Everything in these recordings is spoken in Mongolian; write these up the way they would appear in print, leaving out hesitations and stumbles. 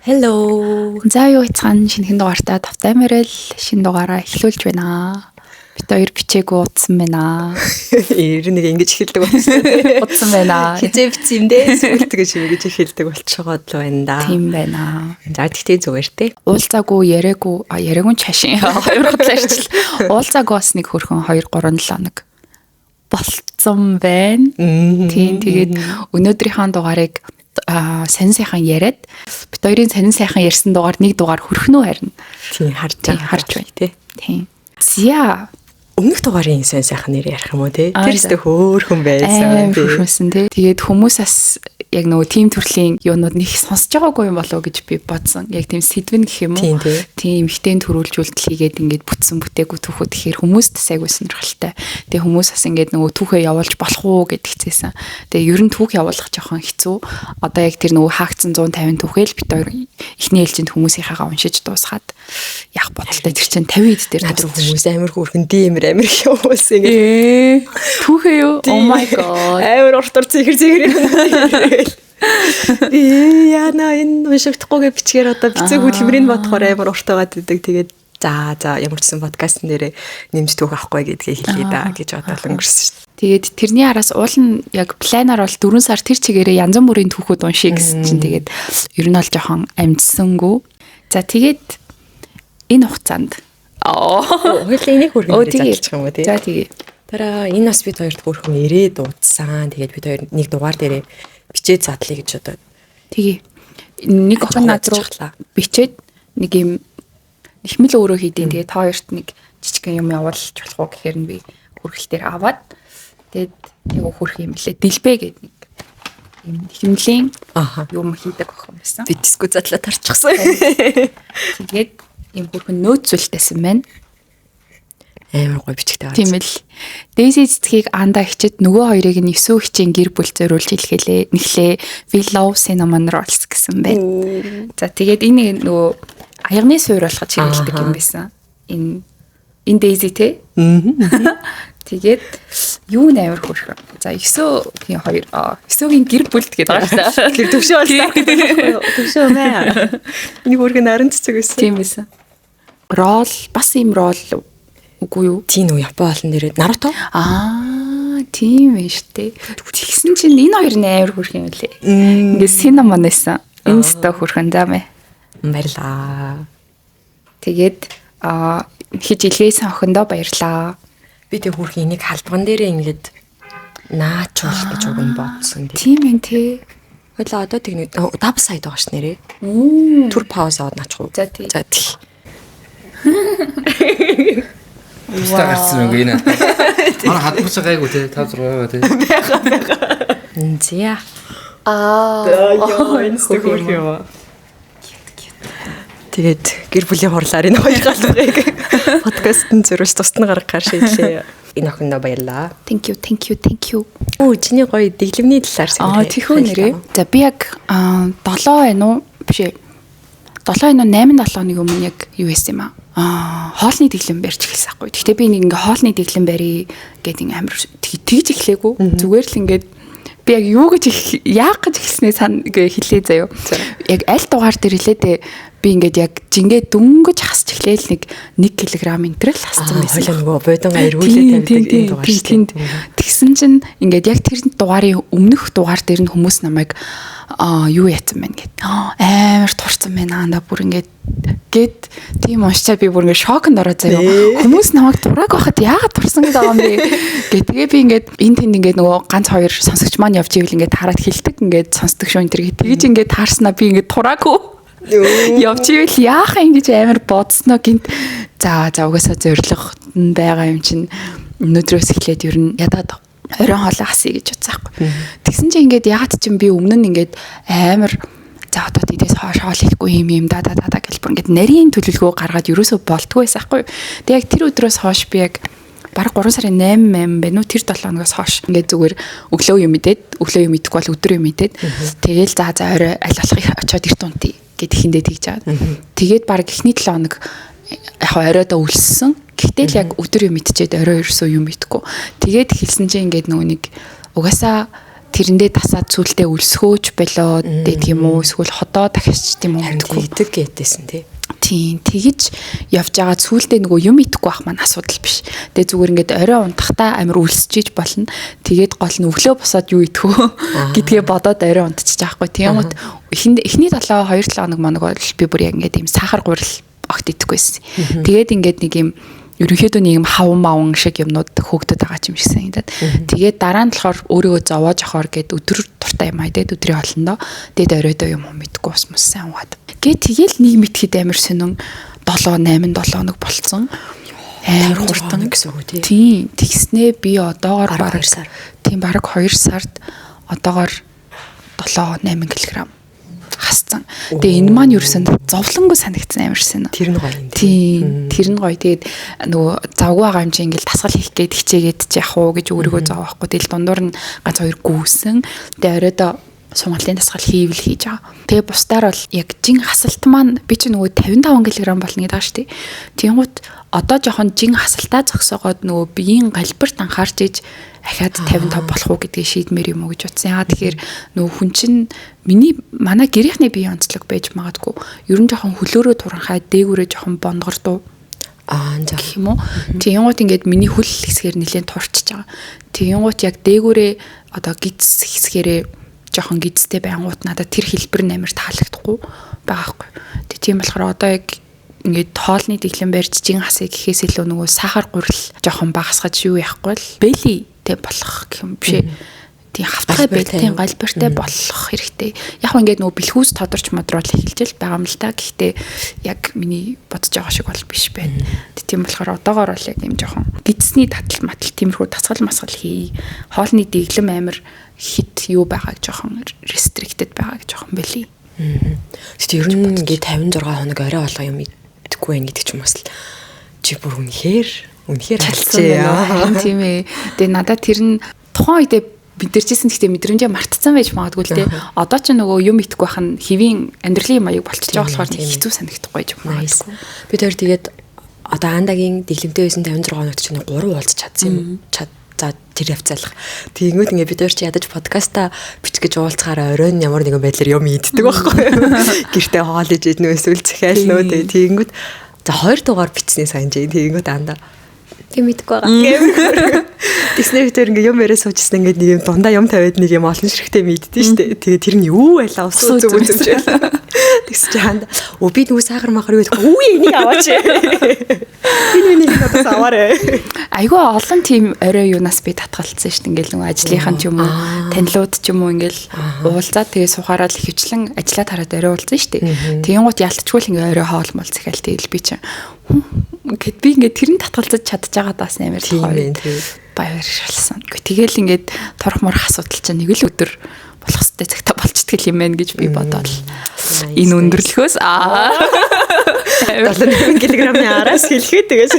Hello. За юу яцхан шинэхэн дугаартаа тавтай мөрөл шинэ дугаараа эхлүүлж байна. Бид хоёр бичээгүй утсан байна. Ер нь ингэж эхэлдэг болсон. Утсан байна. Хизээ бицэмдээ сүлт гэж ингэж эхэлдэг болчихгоод л байна да. Тийм байна. За тэгтээ зүгээр те. Уулзаагүй яриаггүй чашин хоёр хотлоо ирчил. Уулзаагүй бас нэг хөрхөн 2 3 7 хоног болцсон байна. Тийм тэгээд өнөөдрийнхөө дугаарыг сайн сайхан яриад бид хоёрын сайн сайхан ярьсан дугаар нэг дугаар хөрхнөө харна. Тийм харж байна те. Тийм. Зя Өмнөх дугаарын сайн сайхан нэр ярих юм уу те. Тэрстэй хөөхөн байсан тий. Тэгээд хүмүүсээс яг нөгөө тим төрлийн юунууд нэг сонсож байгаагүй юм болов уу гэж би бодсон. Яг тийм сэдвэн гэх юм уу? Тийм ихтэй төрүүлжүүлэлт хийгээд ингээд бүтсэн бүтээгүү түүхүүд тэгэхээр хүмүүст сайгүй сонирхолтой. Тэгээ хүмүүс бас ингээд нөгөө түүхээ явуулж болох уу гэдэг хэцээсэн. Тэгээ ер нь түүх явуулах жоохон хэцүү. Одоо яг тэр нөгөө хаагдсан 150 түүхээ л бид хоёр эхний ээлжинд хүмүүсийнхээгаа уншиж дуусгаад яг бодолтой тэр чинь 50 эд дээр надад хүмүүс амар хөөрхөн димэр амар их явуулсан ингээд. Түүхээ юу? Oh my god. Амар уртар зихэр юм. Яна энэ уншигдахгүйгээ бичгээр одоо бицэг хөдөлмөрийг бодохоор амар уртаагаад идэг. Тэгээд за ямар ч сан подкаст нэрээ нэмж түүх авахгүй гэдгийг хэлье да гэж бодол өнгөрсөн шүү дээ. Тэгээд тэрний араас уул нь яг планаар бол 4 сар тэр чигээрээ янз бүрийн түүхүүд уншия гэсэн чинь тэгээд ер нь бол жоохон амжсангүй. За тэгээд энэ хугацаанд хоёулаа энийг хөргөнд залчих юм уу тий. За тэгээ. Дараа энэ бас бид хоёрт хөрхөн ирээд дуудсан. Тэгээд бид хоёр нэг дугаар дээрээ бичээд задлаа гэж одоо. Тэгээ. Нэг охин над руу бичээд нэг юм ихмэл өөрөө хийдیں۔ Тэгээд та хоёрт нэг жижигхэн юм явуулж болох уу гэхээр нь би хүргэлтээр аваад тэгээд яг хөрх юм лээ. Дэлбэ гэдэг нэг юм химлийн юм хийдэг охин байсан. Би диско задлаа тарчихсан. Тэгээд ийм хөрхөн нөөцөлтэйсэн байна. Амар гоё бичгтэй байна. Тийм л. Дэйси цэцгийг анда хичээд нөгөө хоёрыг нь 9 хичээн гэр бүл зориулж хэлхэлээ. Нэхлээ We love cinnamon rolls гэсэн байна. За тэгээд энэ нөгөө аягны суур болгож хэрэглэдэг юм байсан. Энэ Дэйси те. Тэгээд юу нээр хөрх. За 9-ийн 2 9-ийн гэр бүлд гэдэг байгаа шээ. Тэр төвшөө боллоо. Төвшөө мэ. Энийг хөргөн наран цэцэг байсан. Тийм байсан. Рол бас юм рол үгүй юу? Тийм үү Япон олон нэрээ Наруто? Тийм ээ штэ. Тэгсэн чинь энэ хоёр амар хөрх юм лээ. Ингээд cinnamon байсан. Энэ ста хөрхөн заамэ. Баярлаа. Тэгээд хич илгээсэн охиндоо баярлаа. Би тэг хөрх энийг халдван дээрээ ингээд наачуул гэж үгэн бодсон тийм ээ тий. Хойлоо одоо тэг 5 сая байгаа ш нэрээ. Түр пауз аваад наачих уу? За тий. Тустаа гарсан юм гинэ. Манай хадгалж байгаагүй те 5 6 те. Зя. Яа энэ стөгөр юм. Тэгээд гэр бүлийн хурлаар энэ хоёр галбыг подкастын зөрүүлж тусна гаргахаар шийдлээ. Энэ охиндоо баярлаа. Thank you. Оо чиний гоё дэглэмний талаар санаа. Тэхүү нэрээ. За би яг 7 байна уу? Биш ээ. 7 энэ 8-7 нэг өмнө яг юу байсан юм хоолны дэглэм барьж эхэлсэн байхгүй. Гэхдээ би нэг ингээ хоолны дэглэм барья гэдэг амар тэгж эхлэегүй. Зүгээр л ингээд би яг юу гэж яах гэж эхэлснээ хэлээ заяо. Яг аль дугаар дээр хэлээдээ би ингээд яг жингээ дүнгэж хасч эхлээл нэг 1 кг энтрэл хассан байсан. Хойлоо нөгөө бодонгаа эргүүлээд тавьдаг энэ дугаар шүү дээ. Тэгсэн чинь ингээд яг тэр дугаарын өмнөх дугаар дээр нь хүмүүс намайг юу яатсан байна гэд амар турцсан байна анда бүр ингээд гэд тийм уншчаа би бүр ингээд шокнд ороод заяа хүмүүс намайг дураг байхад яагаад турсан гэдэг юм бэ гэдгээ би ингээд энэ тэнд ингээд нөгөө ганц хоёр сонсогч маань явж ивэл ингээд хараад хэлдэг ингээд сонсдог шүү энэ төр тэгж ингээд таарснаа би ингээд тураагүй явж ивэл яахаа ингэж амар бодсноо гинт за угаасаа зориг байгаа юм чинь өнөөдрөөс эхлээд ер нь ядаад оройн хоолой хасъя гэж бодсаахгүй. Тэгсэн чинь ингээд ягаад ч юм би өмнө нь ингээд амар за одоо тийдээс хоош хоол ихгүй юм да гэж бүр ингээд нарийн төлөвлөгөө гаргаад ерөөсөө болтгүй байсаахгүй. Тэг яг тэр өдрөөс хойш би яг бараг 3 сарын 8 байна уу тэр 7 хоногоос хойш ингээд зүгээр өглөө юм идэхгүй бол өдөр юм идээд тэгээл за орой аль болох очиод эрт унтъя гэд ихэндээ тэгж чаад. Тэгээд бараг эхний 7 хоног яг оройдоо өлссөн. Гэхдээ л яг өдөр юм идчихэд орой ерөөсөө юм идэхгүй. Тэгээд хэлсэн чинь ингээд нөгөө нэг угаасаа тэрэндээ тасаад сүултээ өлсгөөч болоо гэдэг юм уу эсвэл ходоо дахиж тийм үү идэг гэдээсэн тий. Тийм тэгэж явж байгаа сүултээ нөгөө юм идэхгүй байх маань асуудал биш. Тэгээ зүгээр ингээд орой унтахтаа амар өлсчиж болно. Тэгээд гол нь өглөө босоод юу идэхөө гэдгээ бодоод орой унтчих таахгүй. Тэгмэд эхний 2-7 хоног моног бол би бүр яг ингээд ийм сахар гурил огт идэхгүйсэн. Тэгээд ингээд нэг юм ерөнхийдөө нэг юм хаван маван шиг юмнууд хөөгдөд байгаа юм шиг санагдаад. Тэгээд дараа нь болохоор өөрийгөө зовоож авахар гээд өдөр дуртай юм айдад өдрийн хоолндоо дээд оройдоо юм мэдгүй ус мус сайн уугаад. Тэгээд тэгэл нэг мэтгэд амар сонин 7-8 хоног болцсон. Амар хурдан гэсэн үг тий. Тэгснээ би одоогоор бараг 2 сар. Тийм бараг 2 сард одоогоор 7-8 кг хасцсан. Тэгээ энэ маань ерөөсөн зовлонгүй санагдсан амар шин. Тэр нь гоё юм. Тийм. Тэр нь гоё. Тэгээд нөгөө завгүй байгаа юм чи ингээл тасгал хийх гээд хичээгээд чи явах уу гэж өөрийгөө зовохгүй. Тэгэл дундуур нь ганц 2 гүйсэн. Тэгээ оройдоо сонголтын тасгал хийвэл хийж байгаа. Тэгээ бусдаар бол яг жин хасалт маань би чи нөгөө 55 кг болно гэдэг шүү дээ. Тэнгүүт одоо жоохон жин хасалтаа зогсоогоод нөгөө биеийн галбирт анхаарч иж ахаад 55 болох уу гэдгийг шийдмээр юм уу гэж утсан. Яагаад тэгэхээр нөгөө хүн чинь манай гэрийнхний биеийн онцлог байж магадгүй. Ер нь жоохон хөлөөрөө туранхай дээгүүрээ жоохон бондгордуу. Гэх юм уу. Тэнгүүт ингээд миний хөл хэсгээр нэлээд турчиж байгаа. Тэнгүүт яг дээгүүрээ одоо гидс хэсгээрээ жоохон гидстэй байнгут надад тэр хэлбэр нэмэр таалагдахгүй байгаа хгүй. Тийм болохоор одоо яг ингээд хоолны дэглэм барьж жин хасыг гэхээс илүү нөгөө сахар гурил жоохон багасгаж юу яахгүй л белитэй болох гэх юм биш. Тийм хавтгай бэлтийн галбиртай болох хэрэгтэй. Яг ингээд нөгөө бэлхүүс тодорч модроол эхэлж л байгаа юм л та. Гэхдээ яг миний бодож байгаа шиг бол биш байна. Тийм болохоор одоогоор бол яг юм жоохон гидсний татал матал тиймэрхүү тасгал масгал хий. Хоолны дэглэм амир хит юу байгааг жоохон restricted байгааг жоохон бэлий. Тэгтээ ер нь ингээд 56 хоног орой болго юм идэхгүй байх гэдэг ч юм бас л чи бүр үнэхээр талцсан. Тийм ээ. Тэгээ надад тэр нь тухайн үедээ мэдэрчсэн гэхдээ мэдрэмжээ мартцсан байж магадгүй л дээ. Одоо ч нөгөө юм идэхгүй байх нь хэвийн амьдралын маяг болчихж байгаа болохоор хэцүү санагдахгүй юм магадгүй. Бид хоёр тэгээд одоо андагийн дэглэмтэй байсан 56 хоногт чинь 3 уулзч чадсан юм. За тэр явцаалах. Тэгэнгүүт ингээ бид хоёр чи ядаж подкаста бичих гэж уулзахаараа оройн ямар нэгэн байдлаар юм иддэг байхгүй. Гэртээ хоол иж иднэ эсвэл захиалнуу тэгэнгүүт за 2 дугаар бичснээ санаж. Тэгэнгүүт андаа тийм мэдгүй байгаа. Тэснэр бид ингээ юм яриа суужсэн ингээ нэг юм дундаа юм тавиад нэг юм олон ширхтээ мэддэн штэ. Тэгээ тэр нь юу байлаа усуу зүг үзэж. Тэгс чи ханд би нөгөө сахар махар юу гэдэг үгүй энийг аваач. Энэ надаас аваарэ. Айгүй олон тийм орой юунаас би татгалцсан штэ. Ингээл нөгөө ажлынхан ч юм уу танилуд ч юм уу ингээл уулзаад тэгээ сухаараа л хөвчлэн ажиллаад хараад орой уулзсан штэ. Тэгэнгუთ ялтчгүй л ингээ орой хоол мол захиал тэгэл би чи гэт би ингээд тэр нь татгалзаж чадж байгаадаас нэмэр гоё баярлсан. Тэгэл ингээд торох морох асуудал чинь нэг л өдөр болох хэвээр цагтаа болчтгол юм байна гэж би бодоод энэ өндөрлөхөөс 78 кг-ийн араас хэлхээ тэгээс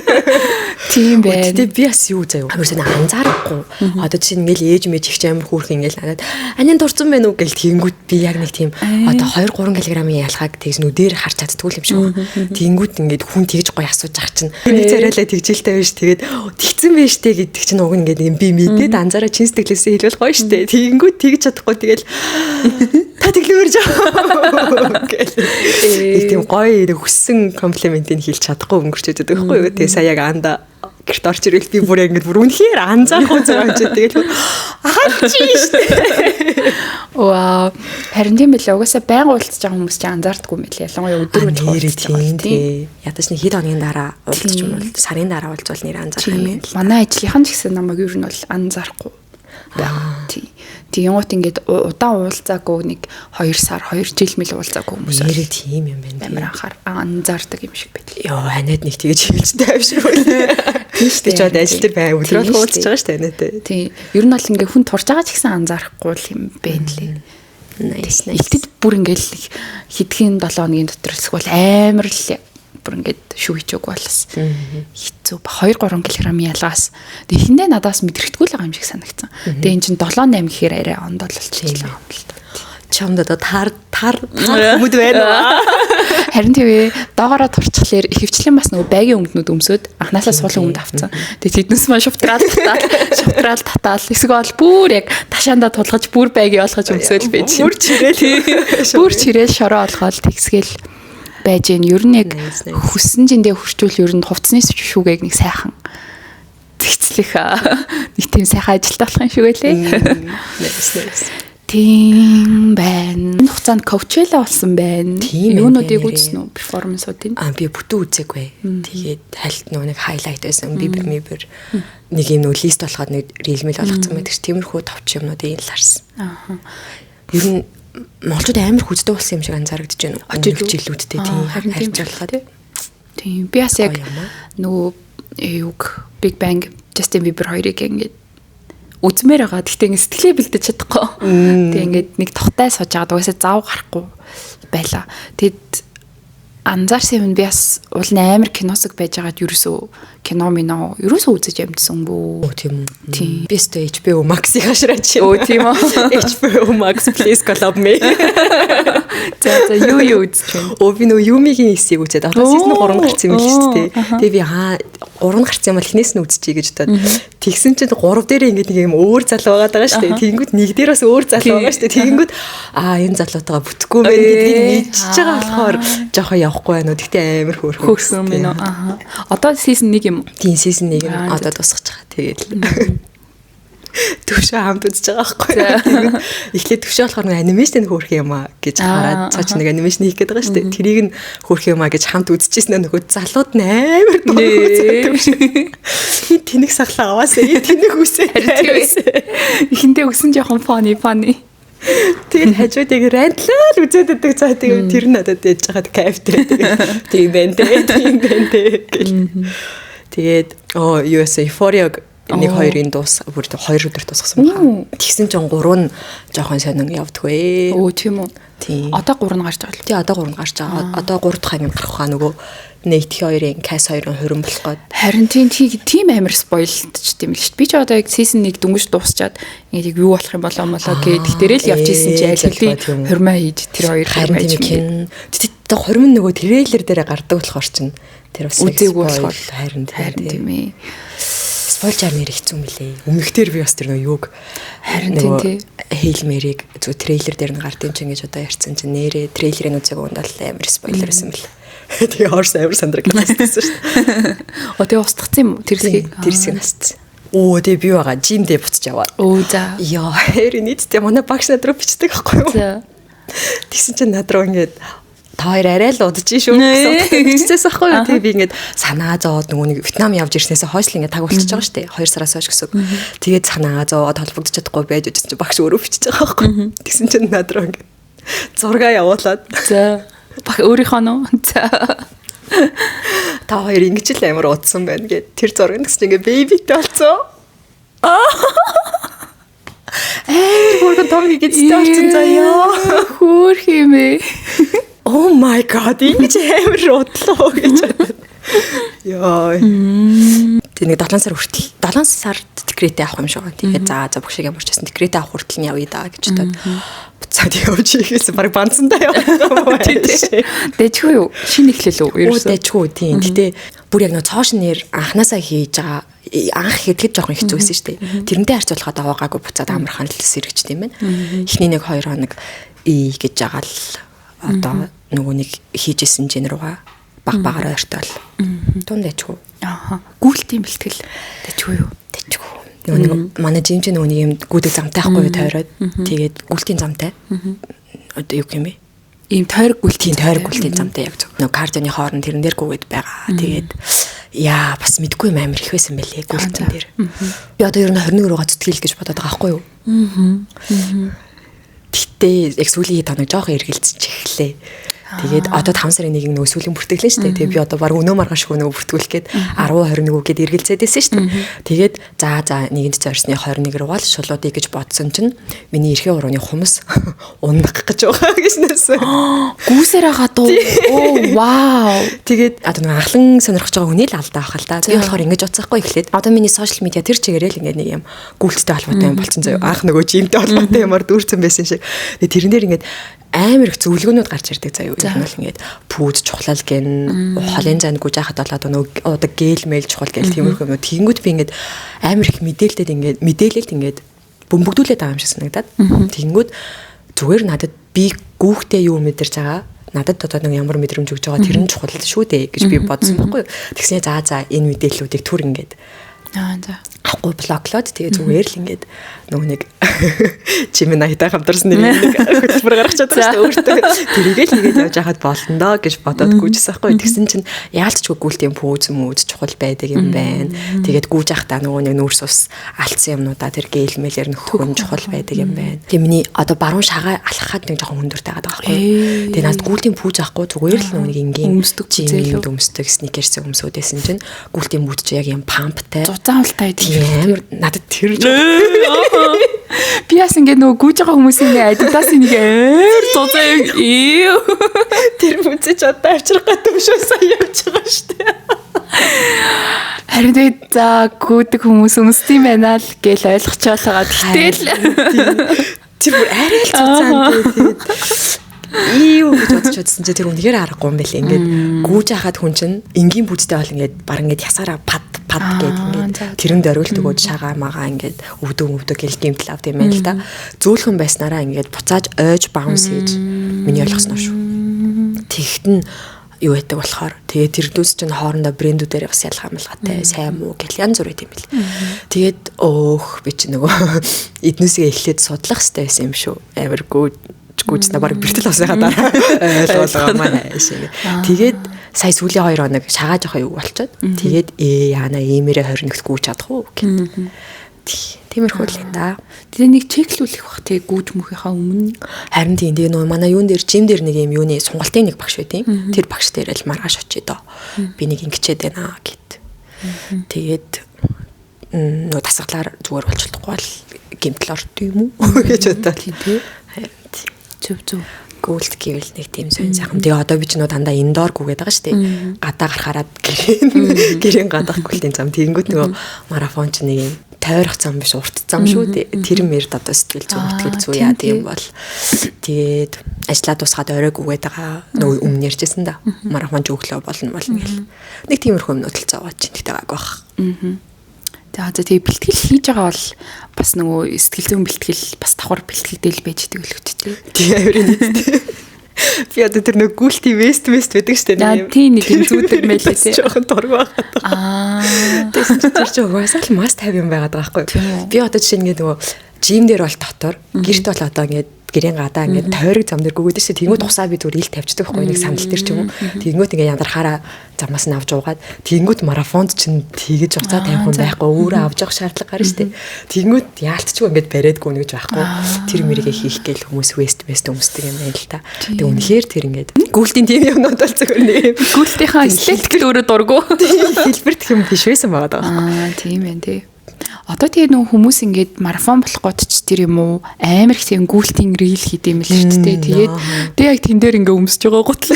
тийм байна. Тэгээ би бас юу заяа амар сайн анзаарахгүй. Одоо чинь ингээл ээж мэж их амар хүүрх ингээл надад анийн дурцсан байна уу гэл тэгэнгүүт би яг нэг тийм одоо 2-3 кг-ийн ялгааг тэгс нү дээр харж чаддгүй юм шиг байна. Тэгэнгүүт ингээд хүн тэгж гоё асууж ах чинь нэг царайлаа тэгжилтэй байж тэгээд тэгцэн байж тээ гэдэг чинь уг ингээд би мэдээд анзаараа чин сэтгэлээсээ хэлвэл гоё штэ. Тэгэнгүүт тэгж чадахгүй тэгэл та тэглэмэрж байгаа гэл. Тийм гоё хүссэн комплиментийг хэлж чадахгүй өнгөрчөөд байдаг байхгүй юу. Тэгээ сая яг анда гэрт орч ирэл би бүр ингэж бүр үнэхээр анзаарахгүй зэрэг ч тэгэл ахалчи штэ. Вау. Харин тийм билээ. Угаасаа байнга уулзж байгаа хүмүүс ч анзаардаггүй юм билээ. Ялангуяа өдөр үеж уулзж байгаа тийм. Ядаж нэг хэд хоногийн дараа уулзч юм бол сарын дараа уулзвал нэр анзаарах юм байна. Манай ажлынхан ч гэсэн намайг ер нь бол анзаарахгүй байгаа. Тийм. Тэгэнгუთ ингээд удаан уулзаагүй нэг 2 сар 2 жил мэл уулзаагүй хүмүүс нэрээ тийм юм байна. Амар анхаар анзаардаг юм шиг байт. Йоо анаад нэг тэгэж хэлжтэй юм шиг байна. Тийм шүү дээ. Чод ажил дээр бай өдрөөр уулзж байгаа шүү дээ анаатай. Тийм. Ер нь бол ингээд хүн турж байгаа ч гэсэн анзаарахгүй юм байна лээ. Nice. Илтэд бүр ингээд хэдхэн 7 хоногийн дотор эсвэл амар л бүр ингээд шүүгийчөөг болс. Хэцүү 2-3 кг-ийн ялгаас тэгэхиндээ надаас мэдрэгдэхгүй л байгаа юм шиг санагдсан. Тэгээ эн чинь 7-8 гэхээр арай ондол болчихлоо юм л та. Чамд одоо тар хүмүүс байна уу? Харин тийм доогоороо турчхлаар ихэвчлэн бас нөгөө байгийн өнгөнүүд өмсөд анхнаасаа суулын өнгөнд авцсан. Тэгээд тэднээс маань шуфтраал татаал эсвэл бүр яг ташаандаа тулгаж бүр байгийн олгож өмсөөл байж. Бүр чирээл шороо олгоод тэгсгээл байж гэн. Ер нь яг хүссэн жиндээ хүрчүүл ер нь хувцсны шүүгээг нэг сайхан тэгцлэх нэг тийм сайхан ажилтаа болох юм шиг байлээ. Тийм байна. Энэ хугацаанд Coachella болсон байна. Юунуудыг үзсэн үү? Перформансуудыг? Би бүтэн үзээгүй. Тэгээд хальт нэг хайлайт байсан. Бибер нэг юм нөө лист болгоод нэг рилмэл болгоцсон байдаг ш. Тиймэрхүү товч юмнуудыг л харсан. Ер нь монголчууд амар хүздэг болсон юм шиг анзаарэгдэж байна. Очиж жилүүдтэй тийм харьж болохоор. Тийм. Би бас яг нөгөө Big Bang Justin Bieber хоёрыг ингээд үзмээр байгаа. Гэхдээ ингэ сэтгэлээ бэлдэж чадахгүй. Тэг ингээд нэг тухтай сууж байгаа. Угаасаа зав гарахгүй байла. Тэгэд анзаарсан юм би бас уул амар киносог байж байгаад ерөөсөө кино мино ерөөсөө үзэж амжсан бүү. Тийм үү. Би өстө HBO Max-ийг хашраач. Тийм үү. HBO Max please collab me. За юу үзэж байна? Би нөө Юмигийн эсийг үзээд одоо season 3 гарсан юм л шүү дээ. Тэгээ би 3 гарсан юм бол эхнээс нь үзчихье гэж бодоод тэгсэн чинь 3 дээрээ ингээд нэг юм өөр залуу байгаад байгаа шүү дээ. Тэгэнгүүт нэг дээр бас өөр залуу байгаа шүү дээ. Тэгэнгүүт энэ залуутайгаа бүтэхгүй байх гэдгийг мэдчихэж байгаа болохоор жоохоо явахгүй байна уу. Тэгтээ амар хөөрхөн юм аа. Одоо season 1 юм. Тийм season 1 одоо дуусгаж байгаа. Тэгээд төвшөө хамт үзэж байгаа байхгүй. Тэгээд эхлээд төвшөө болохоор нэг анимашн хөөрх юм аа гэж хараад цааш нэг анимашн хийх гээд байгаа шүү дээ. Тэрийг нь хөөрх юм аа гэж хамт үзчихсэн нөгөө залууд амар дөрөв. Тэнэг сахлаа аваасаа тэнэг үсээ. Эхэндээ өсөн жоохон funny. Тэгээд хажуудыг рантлал үзээд байдаг цаа тэгээд тэр нь надад яаж хаад кайфтэй. Тийм байна дээ. Тэгээд USA Euphoria 1-2-ын дуус бүр 2 өдөр дуусгасан байна. Тэгсэн чинь 3 нь жоохон сонин явдггүй. Тийм үү. Тийм. Одоо 3 нь гарч байгаа л. Тий, одоо 3 гарч байгаа. Одоо 3 дахь анги гарах хаа нөгөө Nate 2-ын Cass 2-ын хөрөн болох гээд. Харин тийм амар спойлдч тийм л шүү дээ. Би ч одоо яг season 1 дүнгийн дуусчаад ингээд юу болох юм болоо гээд тэрэл явж исэн чи аль хэдийн хурмаа хийж тэр хоёр харин тийм. Тэгтээ хурим нөгөө трейлер дээр гардаг болохоор чинь тэр бас үзээгүй болохоор харин тийм ээ. Спойлж амир хэцүү мөлий. Өмнөхдөр би бас тэр нөгөө юуг харин тийм Hail Mary-г зөв трейлер дээр нь гардын чинь гэж одоо ярьсан чинь нэрээ трейлерын үзег ундал амир спойлер байсан мэл. Тэгээ хорс амир сандраг гэсэн шүү дээ. Тэгээ устгацсан юм тэрсгийг насцсан. Тэгээ би байгаа жимдээ буцаж аваад. За. Яа, хэрэг нийтдээ манай багш над руу бичдэг байхгүй юу? За. Тэгсэн чинь над руу ингээд та хоёр арай л удаж шүү гэсэн биччихсэн байхгүй юу? Тэгээ би ингээд санаа зовоод нөгөө нэг Вьетнам явж ирснээсээ хойш л ингээд таг болчихж байгаа шүү дээ. 2 сараас хойш гэсэн. Тэгээд санаа зовоод холбогдож чадахгүй байж үзсэн чинь багш өөрөө бичиж байгаа байхгүй юу? Тэгсэн чинь над руу ингээд зураг явуулаад. За. Баг өөрийнхөө нөө. За. Та хоёр ингэж л амар удсан байна гэд тэр зураг гэсэн чинь ингээд бэбитэй болсон. Бүргэн том гэж стаарсан заяа. Хөөх юм ээ. Oh my god, ингэж амар удлаа гэж бодсон. Яа. Тэгээ 7 сар хүртэл 7 сард декретээ авах юм шиг байна. Тэгээ за бүх шиг ямар ч байсан декретээ авах хүртэл нь явъя да гэж бодоод буцаад явж игээсэн баг банцсандаа яваа. Дэжгүй юу? Шинэ эхлэл үү? Ерөөсөө дэжгүй тийм. Гэтэ бүр яг нөө цоошин нэр анханасаа хийж байгаа анх ихэд жоохон хэцүү байсан шүү дээ. Тэрнтэй харьцуулахад аваагагүй буцаад амархан л сэрэгчтэй юм байна. Эхний 1-2 хоног гэж байгаа л одоо нөгөө нэг хийжсэн жин руугаа багаараа ойртол. Тунд дэжгүй. Гүйлтийн бэлтгэл дэжгүй юу? Дэжгүй. Нөгөө манай жимч нөгөө нэг юм гүдэг замтай ахгүй тойроод тэгээд гүйлтийн замтай. Одоо юу юм бэ? Ийм тойрог гүйлтийн замтай яг зөв. Нөгөө кардионы хооронд тэрэн дээр гүгээд байгаа. Тэгээд яа бас мэдгүй юм амар их байсан байлээ гүйлтэн дээр. Би одоо ер нь 21 руугаа зүтгэл гэж бодоод байгаа байхгүй юу? Тэгтээ яг сүүлийн тоног жоохон эргэлзэж эхлэв. Тэгээд одоо 5 сарын 1-ний нөгөө сүүлийн бүртгэлэн шүү дээ. Тэгээ би одоо баг өнөө маргааш нөгөө бүртгүүлэх гээд 10-21 гээд эргэлзээд байсан шүү дээ. Тэгээд за нэгэнд зорьсны 21 руугаа л шулуудыг гэж бодсон чинь миний эрхийн урууны хумс унах гэж байгаа гэснээс. Гүүсээр байгаа дуу. Оо вау. Тэгээд одоо нөгөө анхлан сонирхож байгаа хүний л алдаа авах л та. Би болохоор ингэж утсахгүй эхлээд одоо миний сошиал медиа тэр чигээрээ л ингээд нэг юм гүйлттэй холбоотой юм болцсон заяа. Анх нөгөө жимтэй холбоотой юмар дүүрсэн байсан шиг. Тэгээд тэрэн дээр ингээд амар их зөвлөгөөнүүд гарч ирдэг заяа. Энэ бол ингээд пүүд чухлал гэн холын зайг гүйж хахад болоод одоо гээл мэйл чухал гэл тиймэрхүү юм. Тэгэнгүүт би ингээд амар их мэдээлэлд ингээд бөмбөгдүүлээд байгаа юм шиг санагдаад. Тэгэнгүүт зүгээр надад би гүүхтэй юу мэдэрч байгаа. Надад одоо нэг ямар мэдрэмж өгж байгаа тэр нь чухал шүү дээ гэж би бодсон байхгүй юу. Тэгснэ за энэ мэдээллүүдийг түр ингээд авахгүй блоклоод тэгээ зүгээр л ингээд нөгөө нэг Gemini-тай хамтарсан нэг хөтөлбөр гаргачаад байгаа шүү дээ. Тэрийгээ л нэгээд явж хахад болно доо гэж бодоод гүйжсэн байхгүй. Тэгсэн чинь яалтчгүй гүйлтийн пүүз мүүз чухал байдаг юм байна. Тэгээд гүйж ахтаа нөгөө нэг нүүрс ус алдсан юмнуудаа тэр гэлмэлэр нөхөн чухал байдаг юм байна. Тэгээ миний одоо баруун шагаа алхахад нэг жоохон хүндүртэй байгаа байхгүй. Тэгээ надад гүйлтийн пүүз авахгүй зүгээр л нөгөө нэг ингийн өмсдөг сникерс өмсөдөөсөн чинь гүйлтийн пүүз чи яг юм памптай зузаалтай амар надад тэр би яс ингэ нөгөө гүйж байгаа хүмүүсийн адидас нэг зузаа юу тэр мүцэж одоо авчрах гэдэг юм шүү сая явж байгаа шүү дээ. Харин тэгээд за гүйдэг хүмүүс өмсдөм байна л гэж ойлгочоол байгаа. Гэтэл тэр бүр арай л зузаантай тэгээд юу гэж бодсон чи тэр үнэхээр аргагүй юм байл. Ингээд гүйж хахад хүн чинь энгийн бүдтэй бол ингээд баг ингээд ясаараа пад гээд ингээд тэрэнд орилт өгөөд шагаа магаа ингээд өвдөг гэл гимтэл авд юм байна л да. Зөөлхөн байснараа ингээд буцааж ойж баунс хийж миний ойлгосноо шүү. Тэгт нь юу гэдэг болохоор тэгээд тэр дүүс чинь хоорондоо брэндүүдээр бас ялгаа малгаатай сайн муу гэл янз бүр юм бэл. Тэгээд би чи нөгөө эднүсгээ эхлээд судлах хэрэгтэй байсан юм шүү. Амар гүйцнэ баг бэртэл авсаага дараа ойлгоолоо маань шиг. Тэгээд сая сүүлийн 2 хоног шагаа жоохоо юу болчиход тэгээд яана иймэрэ 21-т гүйж чадах уу гэх. Тиймэрхүү л юм да. Тэгээ нэг чеклүүлэх бах тэгээ гүйж мөхийнхаа өмнө харин тийм тэгээ нөө манай юун дээр жим дээр нэг юм юуны сунгалтын нэг багш байдیں۔ Тэр багш дээр л маргааш очие доо. Би нэг ингэчээд байна гэд. Тэгээд нөө тасгалаар зүгээр болчихлохгүй бол гимтэл орд юм уу гэж бодлоо. Зүв гүйлт гэвэл нэг тийм сонь сайхан. Тэгээ одоо би ч нөө дандаа индор гүгээд байгаа шүү дээ. Гадаа гарахаараад гэрэн гадаах гүйлтийн зам. Тэгэнгүүт нөгөө марафон ч нэг юм тойрох зам биш урт зам шүү дээ. Тэр мэрд одоо сэтгэл зүй яа тийм бол. Тэгээд ажлаа тусгаад орой гүгээд байгаа. Нөгөө өмнө ярьжсэн да. Марафон ч өглөө болно гэл. Нэг тиймэрхүү юмнууд л зовоод чинь тэгтэй байгааг бах. За тэгээ бэлтгэл хийж байгаа бол бас нөгөө сэтгэл зүйн бэлтгэл бас давхар бэлтгэлдэл байж идэг өлөгчтэй. Тэгээ авирын нийттэй. Би одоо тэр нэг гүйлти вест байдаг штэ нэг юм. Тийм нэг юм зүүдэг мэлээ тий. Жохон дург байгаа. Тэс тэр чинь угаасаа л must have юм байгаад байгаа байхгүй. Би одоо жишээ нь нөгөө жим дээр бол дотор гэрт бол одоо ингээд гэрийн гадаа ингээд тойрог зам дээр гүгээд штэ тэнгууд тусаа би зүгээр ил тавьчихдаг байхгүй нэг сандал дээр ч юм уу. Тэнгууд ингээд яндархаараа замаас нь авч уугаад тэнгууд марафонд чинь тэгэж уцаа тавих хүн байхгүй өөрөө авч явах шаардлага гарна штэ. Тэнгууд яалтчгүй ингээд бариадгүй нэгж байхгүй. Тэр мэрийгээ хийх гээл хүмүүс вест өмсдөг юм байна л та. Тэг үнэхээр тэр ингээд гүйлтийн тим юмнууд бол зүгээр нэг гүйлтийнхаа эстетик өөрөө дургу. Хэлбэрт юм биш байсан байгаа даа. Тийм ээ тий. Одоо тэгээ нөх хүмүүс ингээд марафон болох гот ч тэр юм уу амар их тийм гүйлтийн рил хийдэм л шүү дээ. Тэгээд тэг яг тэн дээр ингээ өмсөж байгаа гот л.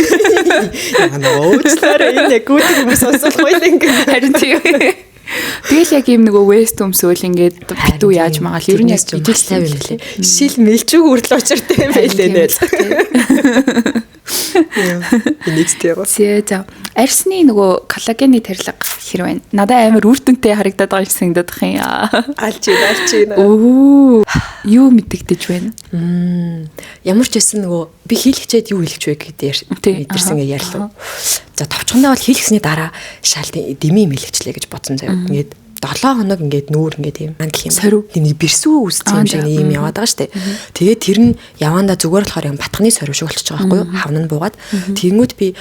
Өөчлөөр энэ гүйлтийн хүмүүс сонсохгүй л ингээ харин тийм. Тэгэл яг юм нөгөө вест өмсөөл ингээд битүү яаж магаал ер нь яг идэл сайн юм лээ. Шил мэлжүүг хүртэл учиртай юм байлээ нэ. Инээдтэй яа. За арсны нөгөө коллагены тарилга хэр байна? Надад амар үр дүнтэй харагдаад байгаа юм санагдах юм. Алж байна. Оо. Юу мэддэгдэж байна? Ямар ч байсан нөгөө би хийлгчээд юу хэлэх вэ гэдэг мэдэрсэн ингээ ярьлаа. За товчхондоо бол хийлгэсний дараа шаалтын дэмий мэлгэчлээ гэж бодсон заяа. Ингээд 7 хоног ингээд нүүр ингээд юм гэх юм. Сорив. Тэмний бэрсүү үсцэн юм шиг юм яваад байгаа штэ. Тэгээд тэр нь явандаа зүгээр болохоор юм батганы сорив шиг болчихж байгаа байхгүй юу? Хавн нь буугаад. Тэнгүүд би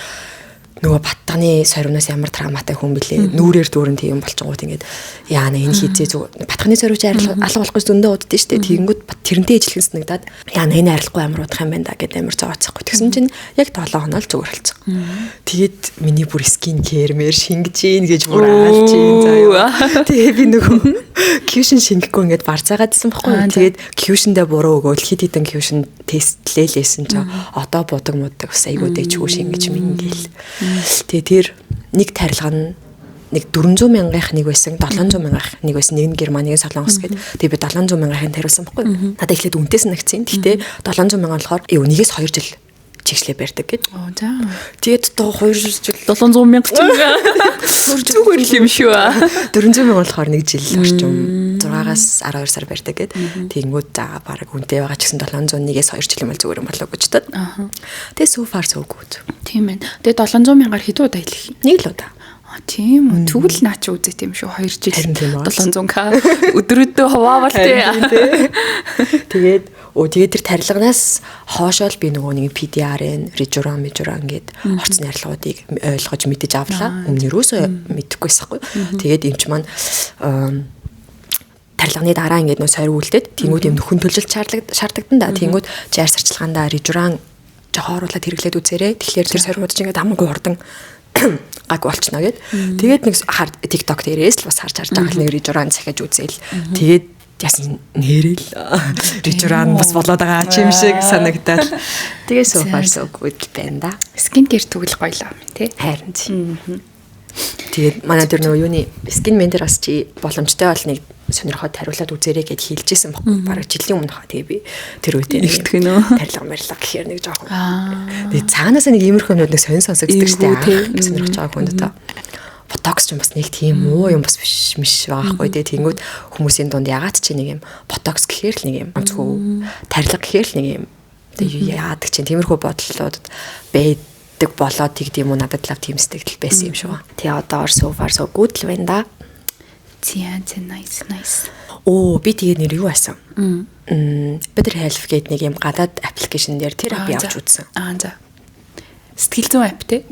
нөгөө батганы сорвноос ямар травматай хүн блэ нүрээр дүүрэн тийм болчихгоот ингээд яана энэ хийзээ зүг батганы сорвч алга болохгүй зөндөө уддээ штэ тэгэнгүүт тэрнтэй ижилхэн санагдаад яана энэ арилахгүй амар удах юм байна да гэдэг амар зооцохгүй тэгсэн чинь яг 7 хоног зүгээр болчих. Тэгээд миний бүр скин кэрмэр шингэж ийн гэж бүр аалж ийн заяа. Тэгээ би нөгөө кьюшн шингэхгүй ингээд барцаагаадсан байхгүй. Тэгээд кьюшндээ буруу өгөөл хит хитэн кьюшн тестлээлсэн чинь одоо будаг мудаг бас айгуу дэжгүй шингэж мингээл. Тэгээ тэр нэг тарилга нь нэг 400 мянгах нэг байсан, 700 мянгах нэг байсан, нэг нь Герман, нэг нь Солонгос гэдэг. Тэгээ би 700 мянгахын тариулсан байхгүй. Надад эхлээд үнэтэйс нэгцэн. Гэхдээ 700 мянган болохоор нэгээс 2 жил чигшлээ барьдаг гэд. За. Тэгээд тоо 2 жил 700 мянга ч зүгээр юм шүү. 400 мянган болохоор 1 жил орчим 6-аас 12 сар барьдаг гэд. Тэнгүүд за баг үнэтэй байгаа ч гэсэн 701-ээс 2 жил юм бол зүгээр юм болоо гэж бодод. Тэгээд so far so good. Тийм ээ. Тэгээд 700 мянгаар хэд удаа хэлэх? Нэг л удаа. Тийм үү. Тэгвэл наа чи үзээ тийм шүү. 2 жил 700к өдрөдөө хуваавал тэгээд тэр тарилганаас хоошоол би нөгөө нэг PDR-ын Rejuran гээд орцны арилгуудыг ойлгож мэдэж авлаа. Өмнөрөөсөө мэдэхгүйсэхгүй. Тэгээд эмч маань тарилганы дараа ингээд нөө сорь үлдээд тэнгууд юм нөхөн төлжилт шаардлагдан да. Тэнгууд жаар сарчлагаанда Rejuran жоохон оруулаад хэрэглээд үзээрэй. Тэгэхээр тэр сорьгууд чинь ингээд амгүй хурдан гаг болчихно гэд. Тэгээд нэг TikTok дээрээс л бас харж байгаа нэг Rejuran захиж үзээл. Тэгээд яасан нэрэл Rejuran бас болоод байгаа ч юм шиг санагдаад. Тэгээд so far so good байна да. Skin care тэгвэл гоё л юм тий. Харин тийм. Тэгээд манай тэр нөгөө юуны skin mender бас чи боломжтой бол нэг сонирхоод тариулаад үзээрэй гэд хэлжсэн баггүй. Бараг жилийн өмнө хаа тэгээ би тэр үедээ нэгтгэх нөө. Тарилга марилга гэхээр нэг жоохон. Тэгээд цаанаас нэг иймэрхүү юмнууд нэг сонь сонсогддог штэ. Сонирхож байгаа хүнд та. Ботокс ч бас нэг тийм юм бас биш байгаа хгүй тэгээ тэнгүүд хүмүүсийн дунд ягаад ч нэг юм ботокс гэхээр л нэг юм онцгой тарилга гэхээр л нэг юм тэгээ яадаг чинь тиймэрхүү бодлоод байдаг болоод тэгдэм үү надад лав тийм сэтгэл байсан юм шүү. Тэгээ одоо so far so good л байна да. Тийм nice. Би тэгээ нэр юу байсан? Better Health гэдэг нэг юм гадаад аппликейшн дээр терапи авч үзсэн. За. Сэтгэл зүйн ап те.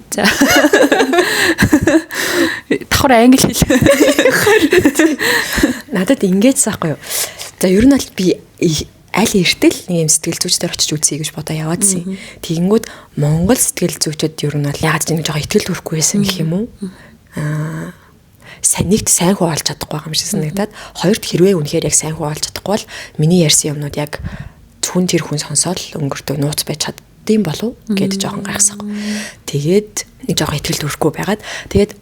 За. Давхар англи хэл. Надад ингэж заахгүй юу. За ер нь бол би аль эртэл нэг юм сэтгэл зүйчдэр очиж үзье гэж бодоо яваадсэн. Тэгэнгүүт Монгол сэтгэл зүйчид ер нь бол яагаад ч нэг жоохон итгэл төрөхгүй байсан гэх юм уу? Санийгт сайн хуу олж чадахгүй байгаа юм шиг санагдаад хоёрт хэрвээ үнэхээр яг сайн хуу олж чадахгүй бол миний ярьсан юмнууд яг зөвхөн тэр хүн сонсоод өнгөртөө нууц байж чаддсан болов гэд жоохон гайхсан. Тэгээд нэг жоохон итгэл төрөхгүй байгаад тэгээд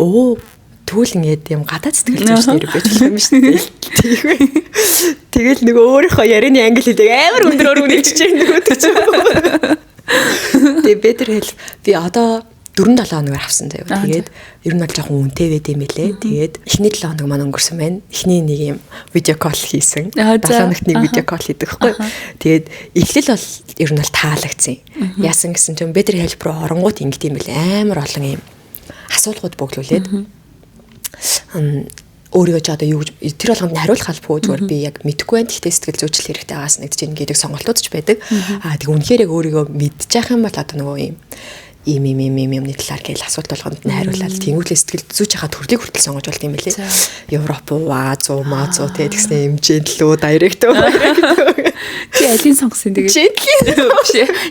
тэгвэл ингээд юм гадаад сэтгэл зүйч нэр байж болох юм шүү дээ. Тэгэл нөгөө өөрийнхөө ярианы англи хэлийг амар өндөрөөр үнэлж чинь нөгөөдөг ч юм. Тэгээ Better Health би одоо 4-7 хоногор авсан заяа. Тэгээд ер нь бол жоохон үнэтэй байд юм билээ. Тэгээд эхний 7 хоног маань өнгөрсөн байна. Эхний нэг юм видео кол хийсэн. 7 хоногт нэг видео кол хийдэг хгүй. Тэгээд эхлэл бол ер нь бол таалагдсан. Яасан гэсэн чинь Better Health руу оронгууд ингэт юм билээ. Амар олон юм асуулгууд бөглүүлээд өөрийгөө ч одоо юу гэж тэр болгонд хариулах албагүй зүгээр би яг мэдэхгүй байна. Гэхдээ сэтгэл зүйчил хэрэгтэй байгаас нэгдэж ийн гэдэг сонголтууд ч байдаг. Тэг үнэхээр яг өөрийгөө мэдчих юм бол одоо нөгөө юмны талаар гээл асуулт болгонд нь хариулаад тэнгуүлээ сэтгэл зүйчийнхаа төрлийг хүртэл сонгож болт юм билээ. Европ, Азуу, Мазуу тэгсэн хэмжээнд лөө директ. Чи алийг сонгосон тэгээд?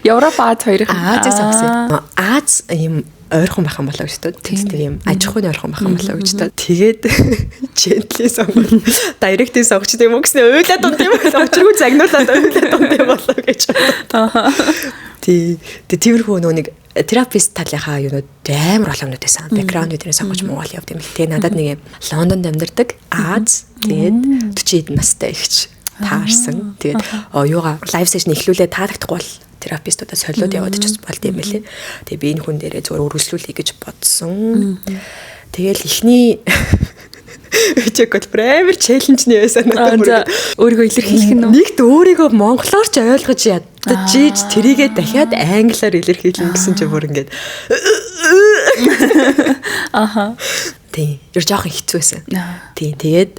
Европ, Аз хоёрыг. Азийг сонгосон. Аз юм ойрхон байх юм болоо гэж тоо. Тэгтээ юм аж ахуйн ойрхон байх юм болоо гэж тоо. Тэгээд gently сонгол. Директийн сонгоч юм уу гэсэн уйлаад дунд юм болоо. Өчргөө загнуулаад уйлаад дунд юм болоо гэж. Тиймэрхүү нэг терапист талынхаа юунууд амар боломжтой байсан. Бэкграунд үднээс сонгож Монгол явд юм. Тэгээ надад нэг юм Лондонд амьдардаг Аз тэгээд 40 настай ихч таарсан. Тэгээд юугаа лайв сешн эхлүүлээ таалагдахгүй бол терапистуудаа солиод яваад ч бас болд юм байлээ. Тэгээ би энэ хүн дээрээ зөвөр үргэлжлүүлэе гэж бодсон. Тэгэл ихний Чекот праймер челленжний байсан надад өөрийгөө илэрхийлэх нь нэгт өөрийгөө монголоор ч ойлгож ядчих тэрийгээ дахиад англиар илэрхийлнэ гэсэн чинь бүр ингээд тийм ер жоохон хэцүү байсан. Тийм тэгээд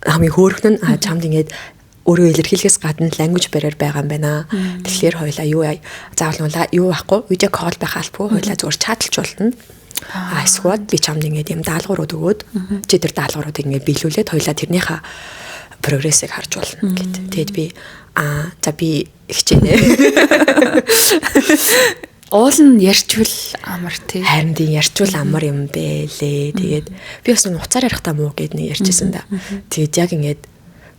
хамгийн хөөрхөн нь чамд ингээд өөрийгөө илэрхийлэхээс гадна language barrier байгаа юм байна. Тэгэхээр хоёлаа юу заавал юу байхгүй видео кол байх албагүй хоёлаа зүгээр чатлж болно. Эсвэл би чамд ингээд юм даалгаврууд өгөөд чи тэр даалгавруудыг ингээд биелүүлээд хоёлаа тэрнийхээ прогрессыг харж болно гэд. Тэгэд би за би хичээнэ. Уул нь ярьчвал амар тий. Харин тийм ярьчвал амар юм бэлээ. Тэгээд би бас нуцаар ярихтаа муу гэд нэг ярьжсэн да. Тэгээд яг ингээд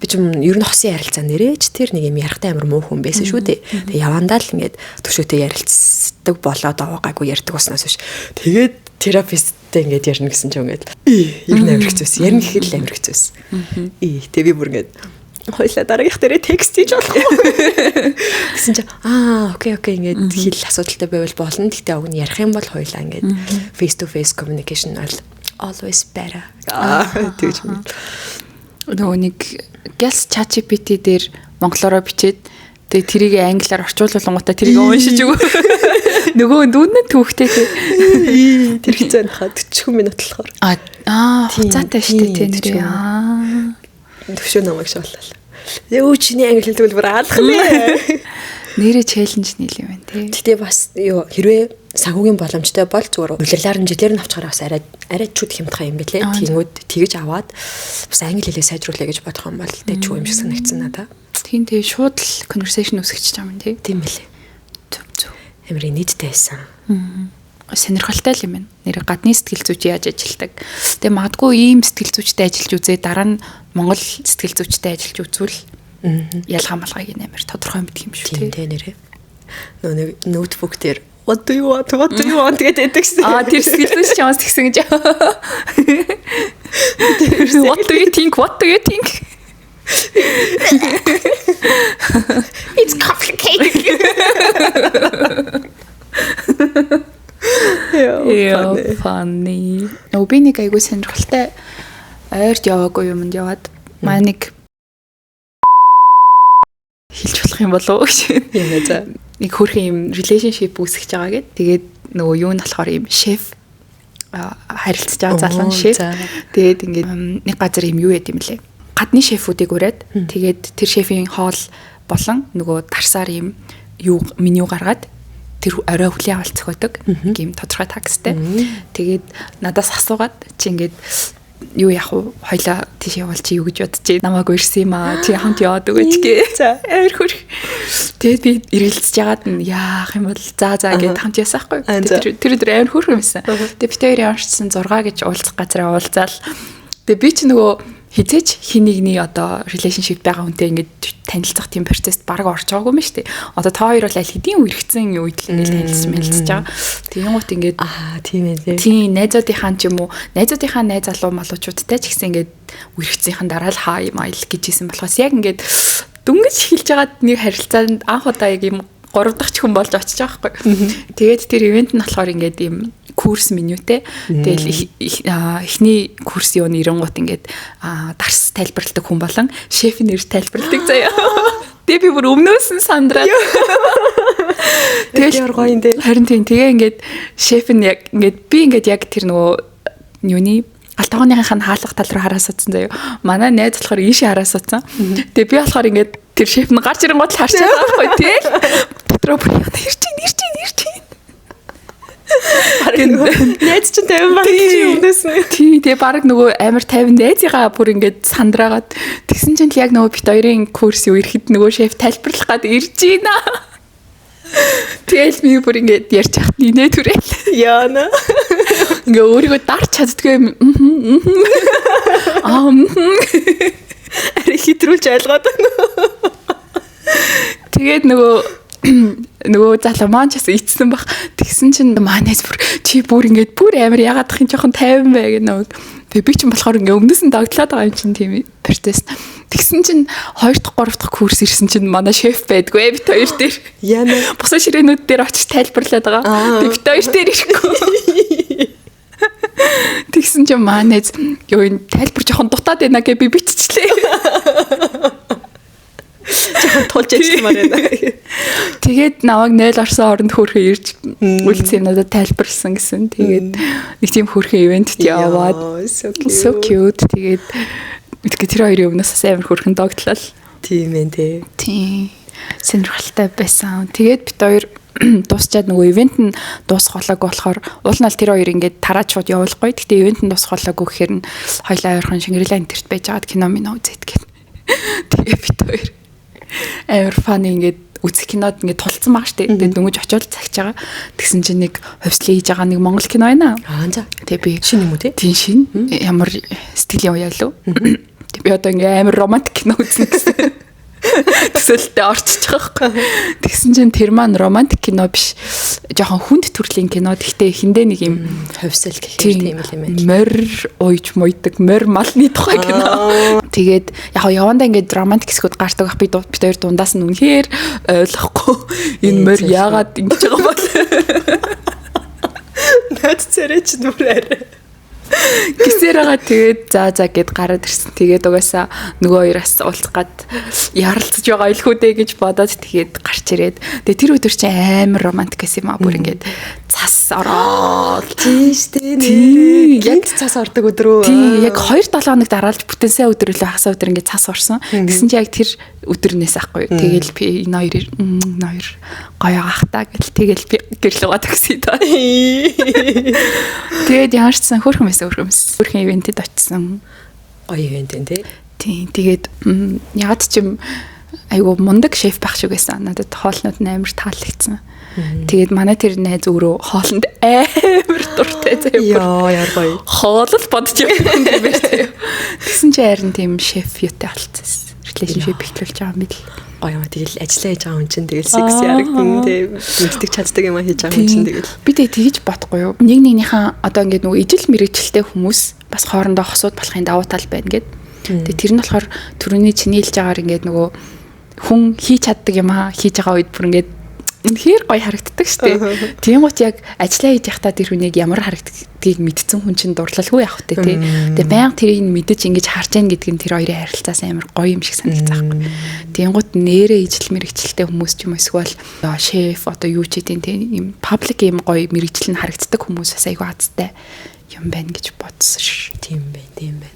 би ч ер нь хосын ярилцаа нэрэж тэр нэг юм ярихтай амар муу хүн байсан шүү дээ. Тэгээ явандаа л ингээд төвшөөтэй ярилцдаг болоод аваагүй ярьдаг уснаас биш. Тэгээд терапевттэй ингээд ярина гэсэн ч юм ингээд ер нь амир хэцүүс. Ярина гэхэд л амир хэцүүс. Тэгээ би бүр ингээд хоёлаа дараагийнх дээрээ текст хийж болох уу гэсэн чинь окей ингээд хэл асуудалтай байвал болно. Гэхдээ уг нь ярих юм бол хоёлаа ингээд face to face communication бол always better. Тэгж юм. Нөгөө нэг Gals ChatGPT дээр монголоор бичээд тэгээ тэрийг англиар орчуулуулгуудаа тэрийг уншиж өгөө. Нөгөө дүүнэн түүхтэй тэр хэзээ нахад 40 минут болохоор. Хуцаатай штэ тий нэр. Төвшөө намайг шууллаа. Юу чиний англи хэлдэг бүр аалах нэ. Нэрээ челленж нийл юм байна тий. Гэтэ бас юу хэрвээ санхүүгийн боломжтой бол зүгээр улирлаар нь жилээр нь авчгаар бас арай чүд хямдхан юм билээ. Тэнгүүд тэгж аваад бас англи хэлээ сайжруулъя гэж бодох юм бол тэ чүү юм шиг санагдсан надаа. Тийм тий шууд л conversation үсгэж байгаа юм тий. Тийм билээ. Зөв. Амар нийттэй байсан. Сонирхолтой л юм байна. Нэр гадны сэтгэл зүйч яаж ажилтдаг. Тэгээ магадгүй ийм сэтгэл зүйчтэй ажиллаж үзээ дараа нь Монгол сэтгэл зүйчтэй ажиллаж үзвэл ялгаа малгайг нэмэр тодорхой юм гэдэг юм шүү тий. Тийм нэрээ. Нөгөө ноутбук дээр what do you want гэдэг гэсэн. Тэр сэтгэл зүйч чамаас тэгсэн гэж. What do you think? It's complicated. Funny. Би нэг айгуу сонирхолтой ойрт яваагүй юмд яваад маань нэг хэлж болох юм болов уу гэж. Яа за. Нэг хөрхэн юм relationship үүсгэж байгаа гэд. Тэгээд нөгөө юу нь болохоор юм шеф харилцаж байгаа залан шеф. Тэгээд ингээд нэг газар юм юу яд юм лээ. Гадны шефүүдийг ураад тэгээд тэр шефийн хоол болон нөгөө дарсаар юм юу меню гаргаад тэр орой хүлээ авалцах байдаг. Ийм тодорхой такстай. Тэгээд надаас асуугаад чи ингээд юу яах вэ? Хоёлаа тийш явал чи юу гэж бодож байна? Намайг ирсэн юм аа. Чи хамт яваад өгөөч гээ. За амар хөрх. Тэгээд би ирэлцэж яагаад нь яах юм бол за гэд хамт ясаахгүй. Тэр өдөр амар хөрх юмсан. Тэгээд би тэр яваарчсан 6 гэж уулзах газар уулзаал. Тэгээд би чи нөгөө хизээч хин нэгний одоо relationship байгаа хүнтэй ингээд танилцах тийм процесс баг орж байгаагүй юм шүү дээ. Одоо та хоёр бол аль хэдийн үерхсэн үед л ингээд танилцж байгаа. Тэгэнгუთ ингээд тийм ээ. Тийм найзуудынхаа ч юм уу найзуудынхаа найз залуу малуучуудтай ч гэсэн ингээд үерхсэнийхэн дараа л хаа юм айл гэжсэн болохоос яг ингээд дөнгөж хэлж байгаад нэг харилцаанд анх удаа яг юм 3 дахь хүн болж очиж байгаа байхгүй. Тэгээд тэр ивент нь болохоор ингээд юм курс менютэй. Тэгэл эхний курсын ирэнгуут ингээд дарс тайлбарладаг хүн болон шефийн нэр тайлбарладаг заяа. Тэгээ би бүр өмнөөс нь сандраад. Тэгэл гоё юм дээ. Харин тийм тэгээ ингээд шеф нь яг ингээд би ингээд яг тэр нөгөө юуны алтагооныхын хаалга тал руу хараа суудсан заяа. Манай найз болохоор ийшээ хараа суудсан. Тэгээ би болохоор ингээд тэр шеф нь гарч ирэнгуут л харч байгаа байхгүй тэгэл. Дотроо бүр ирж чинь. Найз чинь 50 баг чи өмнөөс нь. Тий, тэгээ баг нөгөө амар 50 найзыгаа бүр ингээд сандраагаад тэгсэн чинь яг нөгөө бит хоёрын курс юу ирэхэд нөгөө шеф тайлбарлах гад ирж ийна. Тэгэл би бүр ингээд ярьж хат нинэ түрэл. Яана. Ингээ өөрийгөө дарч чаддгүй юм. Ари хитрүүлж ойлгоод. Тэгээд нөгөө залуу маань ч гэсэн ицсэн баг. Тэгсэн чинь манайс бүр чи бүр ингээд бүр амар ягаадах юм жоохон 50 бай гэнэ. Тэгээ би ч болохоор ингээд өмнөөс нь догтлоод байгаа юм чинь тийм процесс. Тэгсэн чинь 2 дахь 3 дахь курс ирсэн чинь манай шеф байдгүй бит хоёр дээр. Яна. Босоо ширээнүүд дээр очиж тайлбарлаад байгаа. Би бит хоёр дээр ирэхгүй. Тэгсэн чинь манайс юу энэ тайлбар жоохон дутаад байна гэ би биччихлээ. Жоохон тулж ажилламаар байна. Тэгээд намайг 0 орсон оронд хөөрхөн ирж үлдсэн надад тайлбарлсан гэсэн. Тэгээд нэг тийм хөөрхөн ивентэд яваад so cute. Тэгээд тэр хоёрын өмнөөс амар хөөрхөн догтлал. Тийм ээ тий. Тийм. Сонирхолтой байсан. Тэгээд бид хоёр дуусчаад нөгөө ивент нь дуусах болоогүй болохоор уул нь тэр хоёр ингээд тараад шууд явуулахгүй. Гэхдээ ивент нь дуусах болоогүй гэхээр нь хоёлаа ойрхон Шингэрэлээ энтерт байж аваад кино минь үзээд гэх. Тэгээ бид хоёр амар фаны ингээд үзэх кинод ингээд тулцсан баг штэ. Тэгээд дөнгөж очиод цагж байгаа. Тэгсэн чинь нэг хувьслын хийж байгаа нэг монгол кино байна. За. Тэгээ би шинэ юм уу те? Тийм шинэ. Ямар сэтгэлийн уяа лөө. Би одоо ингээд амар романтик кино үзсэн гэсэн. төсөөлтөд орчиж байгаа байхгүй. Тэгсэн чинь тэр маань романтик кино биш. Жохон хүнд төрлийн кино. Гэхдээ эхэндээ нэг юм ховсол гэх юм юм. Мор уйж мойдог, мор малны тухай кино. Тэгээд яг явандаа ингээд романтик хэсгүүд гардаг ах бид хоёр дундаас нь үнэхээр ойлгохгүй энэ мор яагаад ингэж байгаа бол. Наад царайч нүрээр. Гисэрага тэгээд за гэд гараад ирсэн. Тэгээд угаасаа нөгөө хоёроос уулзах гад ярилцж байгаа илхүү дээ гэж бодоод тэгээд гарч ирээд. Тэгээд тэр өдөр чинь амар романтик байсан юм аа бүр ингээд цас ороод. Тийш дээ. Яг цас ордог өдрөө. Тий, яг 2-7 хоног дараалж бүтэнсээ өдөр үлээ хасаа өдөр ингээд цас орсон. Гэсэн чи яг тэр өдрнээс ахгүй. Тэгэл би энэ хоёр гоё ахтаа гэл тэгэл би гэрлэгаа такси даа. Тэгээд яарчсан хөрхөн байсан хөрхөн ивентэд очсон. Гоё ивент тий. Тий, тэгээд ягаад ч юм айгу мундаг шеф байх шиг байсан. Надад хоолнууд амар таалагдсан. Тэгээд манай тэр найз өөрөө хоолнд амар дуртай заяа. Яа гоё. Хоолол бодож байгаа юм байна. Тэгсэн чи харин тийм шеф юутай болцсон. Relationship ихлүүлж байгаа юм бил. Гоё юм. Тэгэл ажиллаа хийж байгаа хүн чинь тэгэл секси харагдсан тийм мэддэг чаддаг юм хийж байгаа хүн чинь тэгэл. Би тэгж бодохгүй юу. Нэгнийхээ одоо ингээд нөгөө ижил мэрэгчлээ хүмүүс бас хоорондоо хосууд болохын давуу тал байна гэд. Тэгээ тэр нь болохоор түрүүний чиний хэлж байгаагаар ингээд нөгөө хүн хийж чаддаг юм аа хийж байгаа үед бүр ингээд үнэхээр гоё харагддаг штеп. Тийм гот яг ажиллаа хийж явахдаа тэр хүнийг ямар харагддгийг мэдсэн хүн чинь дурлалгүй явах тэ тий. Тэгээ баян тэрийг мэдэж ингэж харж яах гэдг нь тэр хоёрын харилцаас амар гоё юм шиг санагдсан байхгүй. Тийм гот нэрээ ижил мэрэгчлээ хүмүүс ч юм эсвэл шеф одоо юу ч гэдэг тий юм паблик юм гоё мэрэгжил нь харагддаг хүмүүс бас айгүй азтай юм байна гэж бодсон ш. Тийм байна. Тийм байна.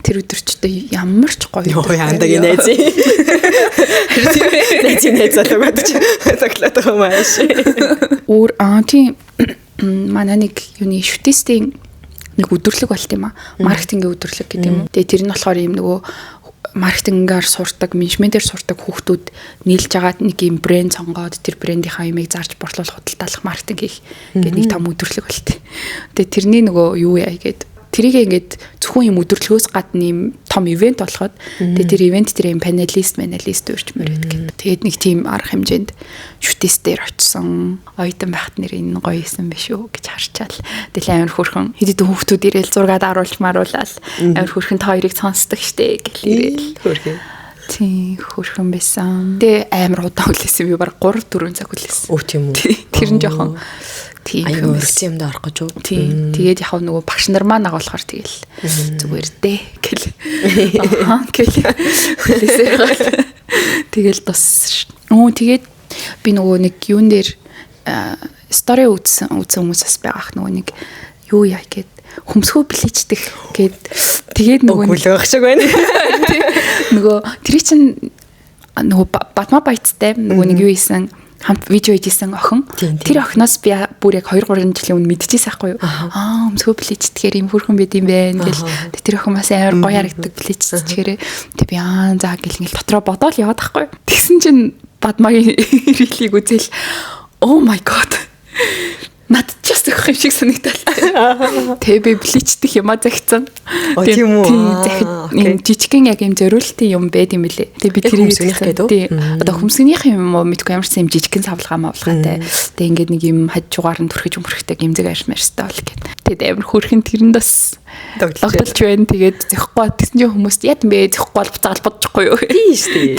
Тэр өдөрчдөө ямар ч гоё. Яндагийн найз. Найз залуугаад ч таглаад байгаа маш. Өөр тийм манай нэг юуны шүтээстийн нэг өдөрлөг болт юм аа. Маркетингийн өдөрлөг гэдэг юм. Тэгээ тэр нь болохоор юм нөгөө маркетингаар сурдаг, менежментээр сурдаг хүүхдүүд нийлж агаад нэг юм брэнд сонгоод тэр брендийнхаа юмыг зарж борлуулах, худалдаалах, маркетинг хийх гэдэг нэг том өдөрлөг болт. Тэгээ тэрний нөгөө юу яа гэдэг тэрийг ингээд зөвхөн юм өдөрлөгөөс гадна юм том ивент болоход тэгээ тэр ивент дээр юм панелист урьчмаар байдаг. Тэгээд нэг тийм арга хэмжээнд шүтээстээр очсон. Оюутан байхад нэр энэ гоё исэн биш үү гэж харчаал. Тэгэл амар хөрхөн хэд хэдэн хүүхдүүд ирээл зургаад маруулаад амар хөрхөн та хоёрыг сонсдог штэ гэл ирээл. Хөрхөн. Тийм хөрхөн байсан. Тэгээ амар удаан хүлээсэн би баг 3-4 цаг хүлээсэн. Өө тийм үү. Тэр нь жоохон тийм өргөсөн юмд орох гэж юу? Тийм. Тэгээд яг нөгөө багш нар маань агуулахаар тэгэл зүгээр дээ гэл. Гэл. Хүлээсээ. Тэгэл туссан. Тэгээд би нөгөө нэг юун дээр стори үзсэн хүмүүсээс байгаах нөгөө нэг юу яа гэд хөмсгөө бличдэг гэд тэгээд нөгөө хүлээх шиг байна. Нөгөө тэр чинь нөгөө Батма Баяцтай нөгөө нэг юу хийсэн хамт видео хийжсэн охин. Тэр охиноос би бүр яг 2-3 жилийн өмнө мэдчихсэн байхгүй юу? Өмсгөө бличтгэхэр юм хөрхөн байд юм байна гэл. Тэр охин бас амар гоё харагдаг бличчихээрээ. Тэг би заа гэл ингээл дотроо бодоол яваад байхгүй. Тэгсэн чинь Бадмагийн рилийг үзэл oh my god. Над ч бас их юм шиг санагдал. Тэг би бличдэх юма загцсан. Тийм үү? Захид юм жижигхэн яг юм зориултын юм байд юм лээ. Тэг би тэрийг хөмсгөнийх гэдэг. Одоо хөмсгөнийх юм уу мэдгүй ямар ч юм жижигхэн савлгаа мавлгаатай. Тэг ингээд нэг юм хажуугаар нь түрхэж өмөрхтэй гимзэг арьсмарстай бол гэд. Тэг амар хөрхэн тэрэнд бас тогтолж байна. Тэгээд зөхгүй тэгсэн чинь хүмүүст яд бэ зөхгүй бол буцаал бодчихгүй юу. Тийм шүү.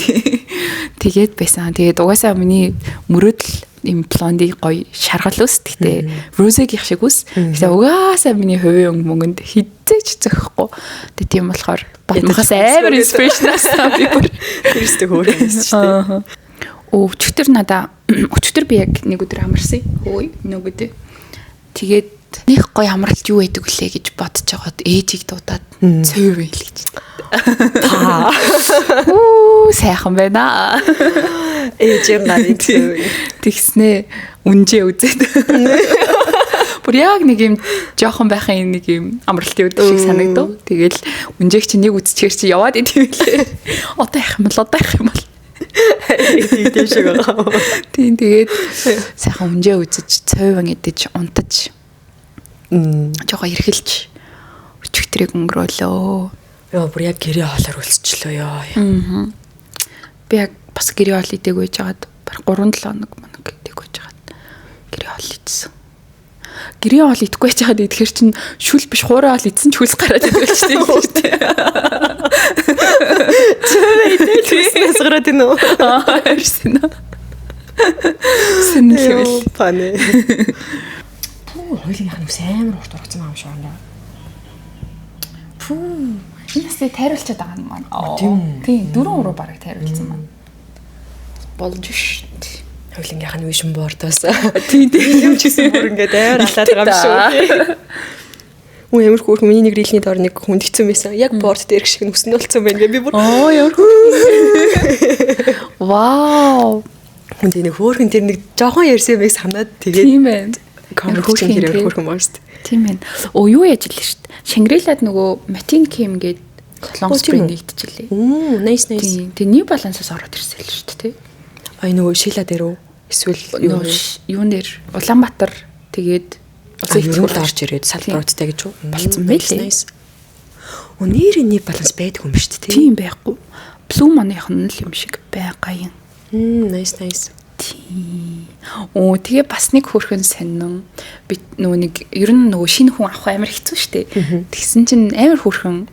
Тэгээд байсан. Тэгээд угаасаа миний мөрөөдөл им блонди гоё шаргал ус гэхдээ розег их шиг ус. Тэгээ угаасаа миний хувийн мөнгөнд хизээч зөхгүй. Тэгээ тийм болохоор Батмахаас амар инспирэшнаас би бүр тэрстэй хөөрхөн шүү дээ. Өчтөр надаа өчтөр би яг нэг өдөр амарсан. Хөөе нөгөөдөө. Тэгээд нэг гоё амралт юу байдаг вүлээ гэж бодож байгаад ээжийг дуудаад цөв байл гэж. Сайхан байна. Ээжийн нарыг тэгснээ үнжээ үзээд. Бүр яг нэг юм жоохон байхын нэг юм амралтын өдөр шиг санагдав. Тэгэл үнжээг чи нэг үзчихэр чи яваад идэв лээ. Одоо яах юм бол. Тийм шиг байгаа. Тийм тэгээд сайхан үнжээ үзэж цойван идэж унтаж жоохон эргэлж өчигдрийг өнгөрөөлөө. Яа бүр яг гэрээ хоолоор өлсчлөө ёо. Би яг бас гэрээ хоол идэг байж байгаад баг 3-7 хоног манаг идэг байж байгаад гэрээ хоол идсэн. Гэрээ хоол идэхгүй байж байгаад идэхэр чинь шүл биш хуурай хоол идсэн ч хөлс гараад идэг ч тийм үү. Чүвээ гараад ийн үү? Харин. Сэнэлвэл пане. Пүү хоёулынх нь ус амар урт ургацсан юм шиг байна. Пүү. Энэсээ тайруулчаад байгаа юм маань. Тийм. 4 уруу бараг тайруулсан маань. Болж шít. Хоёулынх нь вишн бордоос. Тийм юм ч гэсэн бүр ингээд амар алаад байгаа юм шүү. Үу ямар хөөрхөн миний нэг рийлний доор нэг хүн хэцүү байсан. Яг борд дээр шиг нүсэн болцсон байна гэ би бүр. Ямар хөөрхөн. Вау. Хүн тийм хөөрхөн тэр нэг жоохон ярьсан юмыг санаад тэгээд тийм байна. Хөөрхөн хэрэг хөөрхөн байна шүү дээ. Тийм байна. Юу яаж л шүү дээ. Шангрилад нөгөө Матин Ким гээд Long Spring нэгтчихлээ. Nice. Тэгээ New Balance-аас ороод ирсэн л шүү дээ, тий. Нөгөө Шила дээр үү? Эсвэл юун дээр Улаанбаатар тэгээд ерөн л орж ирээд салбаруудтай гэж үү? Болцсон байлээ. Өнөөдөр New Balance байдаг юм шүү дээ, тий. Тийм байхгүй. Blue Money-х нь л юм шиг байгаа юм. Nice. Тэгээ бас нэг хөөрхөн сонин би нөгөө нэг ер нь нөгөө шинэ хүн авах амар хэцүү шттэ. Тэгсэн чинь амар хөөрхөн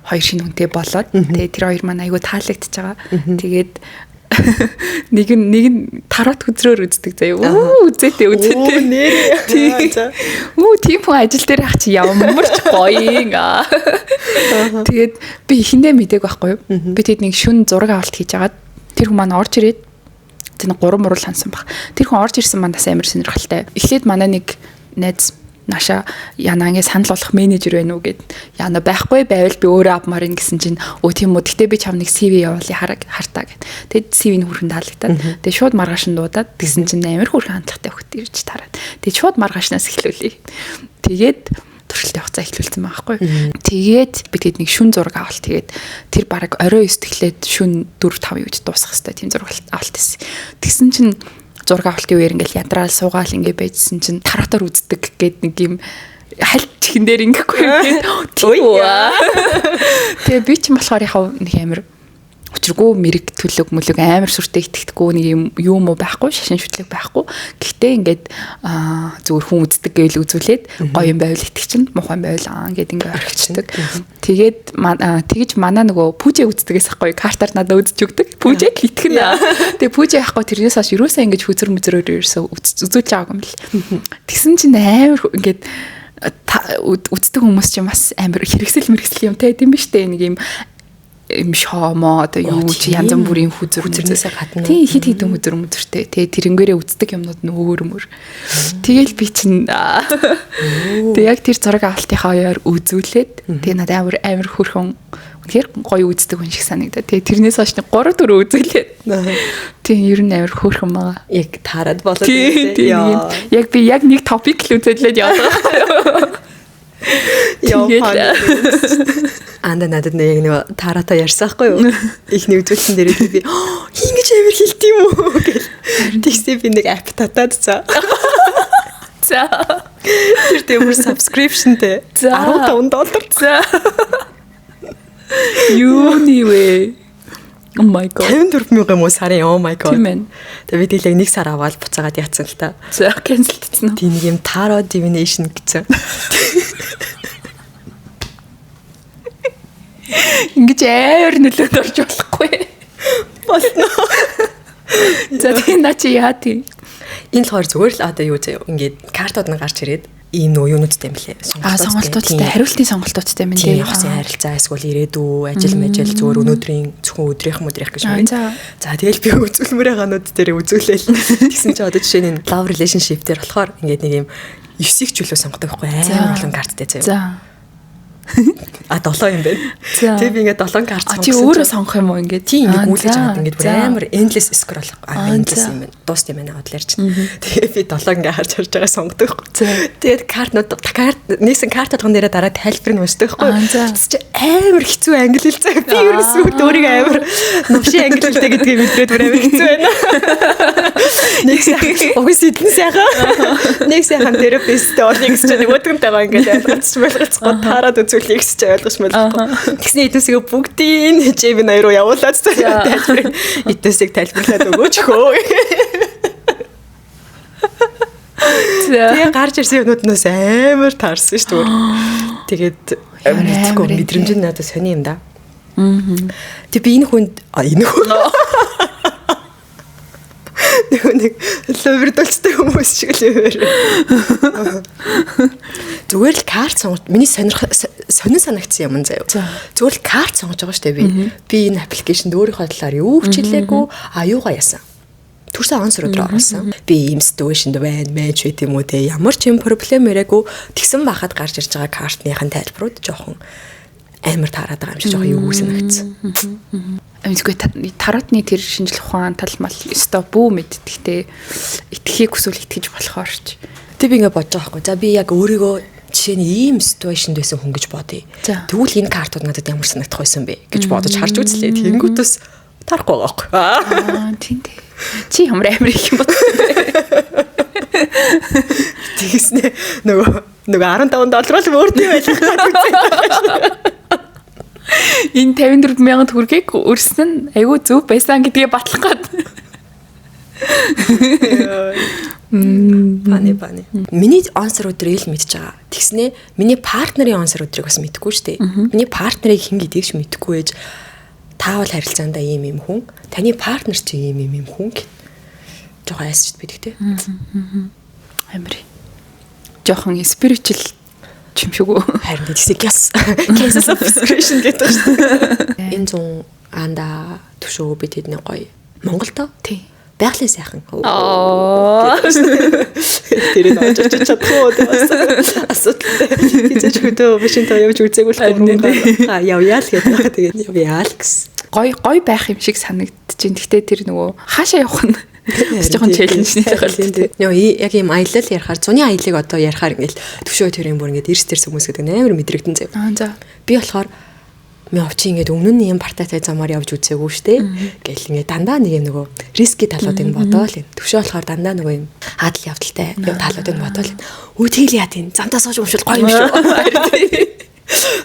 хоёр шинэ хүнтэй болоод тэгээ тэр хоёр маань айгүй таалагдчихж байгаа. Тэгээд нэг нь тарот хүзрөөр үздэг заяа. Үзээтэй. Тийм хүн ажил дээр ах чи ямар ч гоё инга. Тэгээд би хиндэ мэдээг байхгүй юу? Би тэд нэг шүн зураг авалт хийж агаад тэр хүн маань орж ирээд тэр 3 мурал хансан баг. Тэр хүн орж ирсэн маань бас амар сонирхолтой. Эхлээд манай нэг найз наша Янагийн санал болох менежер байна уу гэд Яна байхгүй байвал би өөрөө авмаар ин гэсэн чинь тийм үү. Гэтэ би чам нэг CV явуулъя хартаа гэд. Тэгэд CV-ний хүрхэн таалагдаад. Тэгээ шууд маргааш нь дуудаад тэгсэн чинь амар хүрхэн хандлагатай хөхт ирж тараад. Тэгээ шууд маргаашнаас эхлүүлээ. Тэгээд туршилтын хугацаа эхлүүлсэн байгаа байхгүй. Тэгээд би тэгэд нэг шүн зураг авалт тэгээд тэр баг орой 9 тэглээд шүн 4-5 юуж дуусгах хэрэгтэй тийм зураг авалт хийсэн. Тэгсэн чинь зураг авалтын үеэр ингээл ядраал суугаал ингээ байжсэн чинь таратаар үздэг гэд нэг юм хальт чихэн дээр ингээхгүй тэгээ би ч болохоор яхав нэг амар учиргүй мэрэг төлөг мөлөг амар сүртэй итгэдэггүй нэг юм юм уу байхгүй шашин шүтлэг байхгүй. Гэхдээ ингээд зүгээр хүн үздэг гэвэл үзүүлээд гоё юм байвал итгэж чинь муухай байвал гэд ингээ орхичдаг. Тэгээд тэгэж манай нөгөө пүүжэ үздэгээс ахгүй картаар надад үзэж өгдөг. Пүүжэг итгэнэ. Тэгээ пүүжэ ахгүй тэрнээс хойш юусаа ингэж хүзэр мүзрөөр ерөөсөө үзүүлж байгаа юм л. Тэгсэн чинь амар ингээд үздэг хүмүүс чинь бас амар хэрэгсэл юм те тийм биш үү нэг юм шомо одоо юу чи янз бүрийн хүзрээсээ гадна тий хит хитэн хүзртэй тэгээ тэрэнгээрээ үздэг юмнууд нь өөр. Тэгээл би чинь тэг яг тэр зураг авалтынхаа оёор үзүүлээд тэгээ надад амар хөрхөн тэр гоё үздэг хүн шиг санагдаа. Тэгээ тэрнээс хойш 3-4 үзүүлээд тий ер нь амар хөрхөн байгаа. Яг таарад болоод яг би яг нэг топик л үзүүлээд явдаг. Анда надад нэг таратаа ярьсан хгүй юу? Ихний үзүүлсэн дээрээ би ингэж амар хэлт юм уу гэл. Тэгсээ би нэг app татаад за. Тэр дээр subscriptionтэй $15. За. Юу нивэ? Oh my god. 54,000 юм уу сарын oh my god. Тэгээ би дийлэг нэг сар аваад буцаагаад яатсан л та. За cancel хийсэн үү? Тийм юм таро divination гэсэн. Ингэж амар нөлөөд орж болохгүй. Болно. За тийм наа чи яа тийм. Энэ л хоёр зүгээр л одоо юу заяа ингээд картууд нь гарч ирээд ийм нөө юунуудтай юм лээ. Сонголтуудтай хариултын сонголтуудтай юм лээ. Явахсан харилцаа эсвэл ирээдүй ажил мэжэл зүгээр өнөөдрийн зөвхөн өдрийнх гэж байна. За тэгэл би үзүүлмээр байгаанууд дээр үзүүлээл. Тэгсэн чи одоо жишээ нь love relationship дээр болохоор ингээд нэг юм 9-ийг чөлөө сонгодог байхгүй амар олон карттай заяа. За 7 юм байна. Тэгээ би ингээд 7 карт сонгосон. Чи өөрөө сонгох юм уу ингээд? Тийм ингээд гүйлгэж аваад ингээд амар endless scroll endless юм байна. Дуусна юм байна бодлоор чинь. Тэгээ би 7 ингээд харж байгаа сонгодог байхгүй. Тэгээд картнууд нийсэн карт толгон дээрээ дараа тайлбар нь уншдаг байхгүй. Чи амар хэцүү англи хэлцээ. Би ерөөсөө өөрийгөө амар новши англи хэлтэй гэдгийг мэдрээд бүр амар хэцүү байна. Нэг сайхан угс эдэн сайхан. Нэг сайхан терапевттэй олё гэж чинь нөгөөдгөнтэйгаа ингээд амар болцгоо таарад зүйлийг ч ойлгож болохгүй. Тэгснэ эднэсээ бүгдийн Джеймин хоёр руу явуулаад тайлбар. Эднэсийг тайлбарлаад өгөөч хөө. Тэгээ гарч ирсэн юмнууднаас амар таарсан шүү дээ. Тэгээд амар мэдрэмж нь надад сони юм да. Тэг би энэ хүн нэг ловэрдолчтой хүмүүс шиг л юм. Зүгээр л карт сонгож миний сонин санагдсан юм заяа. Зүгээр л карт сонгож байгаа шүү дээ би энэ аппликейшнд өөрийнхөө талаар юу хичээлээгүй юугаа яасан. Төрсөн ансар өдрөө оруулсан. Би ийм ситуашнд байна, мэж байт юм уу те ямар ч юм проблем яриаггүй тэгсэн байхад гарч ирж байгаа картныхын тайлбарууд жоохон амар таарад байгаа юм шиг жоохон юу санагдсан. Амжгүй тароотны тэр шинжлэх ухаан талмал өстой бүү мэддэгтэй итгэхийг хүсвэл итгэж болохоор ч. Тэг би ингээ бодож байгаа байхгүй. За би яг өөрийгөө жишээ нь ийм ситуашнд байсан хүн гэж бодъё. Тэгвэл энэ картууд надад ямар санагдах байсан бэ гэж бодож харж үзлээ. Тэнгүүтээс тарахгүй байгаа байхгүй. Тийм дээ. Чи ямар амар их юм бод. Тэгснэ нөгөө $15 л өөртөө байлгах. Энэ 54,000 төгрөгийг өрсөн нь айгүй зөв байсан гэдгийг батлах гээд. Бани. Миний онсор өдрийг л мэдж байгаа. Тэгснэ миний партнерын онсор өдрийг бас мэдгүй шүү дээ. Миний партнерыг хэн гэдгийг ч мэдгүй ээж таавал харилцаандаа ийм хүн, таны партнер ч ийм хүн гэх. Жохоо ясч бидэг те. Амир. Жохон spiritual юм шиг үү? Харин тийм cases of frustration гэдэг шүү дээ. Энэ зүүн анда төшөө бид хэдний гоё. Монголдо тий. Байгалийн сайхан. Тэр нь очиж чадахгүй бас асуудалтай. Хизээч хөдөө машин тоо явж үзээгүй л явъя л гэдэг. Тэгээд явъя л гэсэн. Гоё байх юм шиг санагдчихээн. Гэхдээ тэр нөгөө хаашаа явах нь жоохон челленж нэг л тийм. Яг ийм аялал ярихаар зуны аялыг одоо ярихаар ингээл төвшөө төрийн бүр ингээд эрс тэрс хүмүүс гэдэг амар мэдрэгдэн заяа. За. Би болохоор ми овчи ингээд өмнө нь юм партатай замаар явж үзээгүй штэ. Гэл ингээд дандаа нэг юм нөгөө риски талуудыг бодоол юм. Төвшөө болохоор дандаа нөгөө юм адал явдалтай талуудыг бодоол. Өө тэгэл яа тийм замтаа сууж өмшөл гоё юм шүү.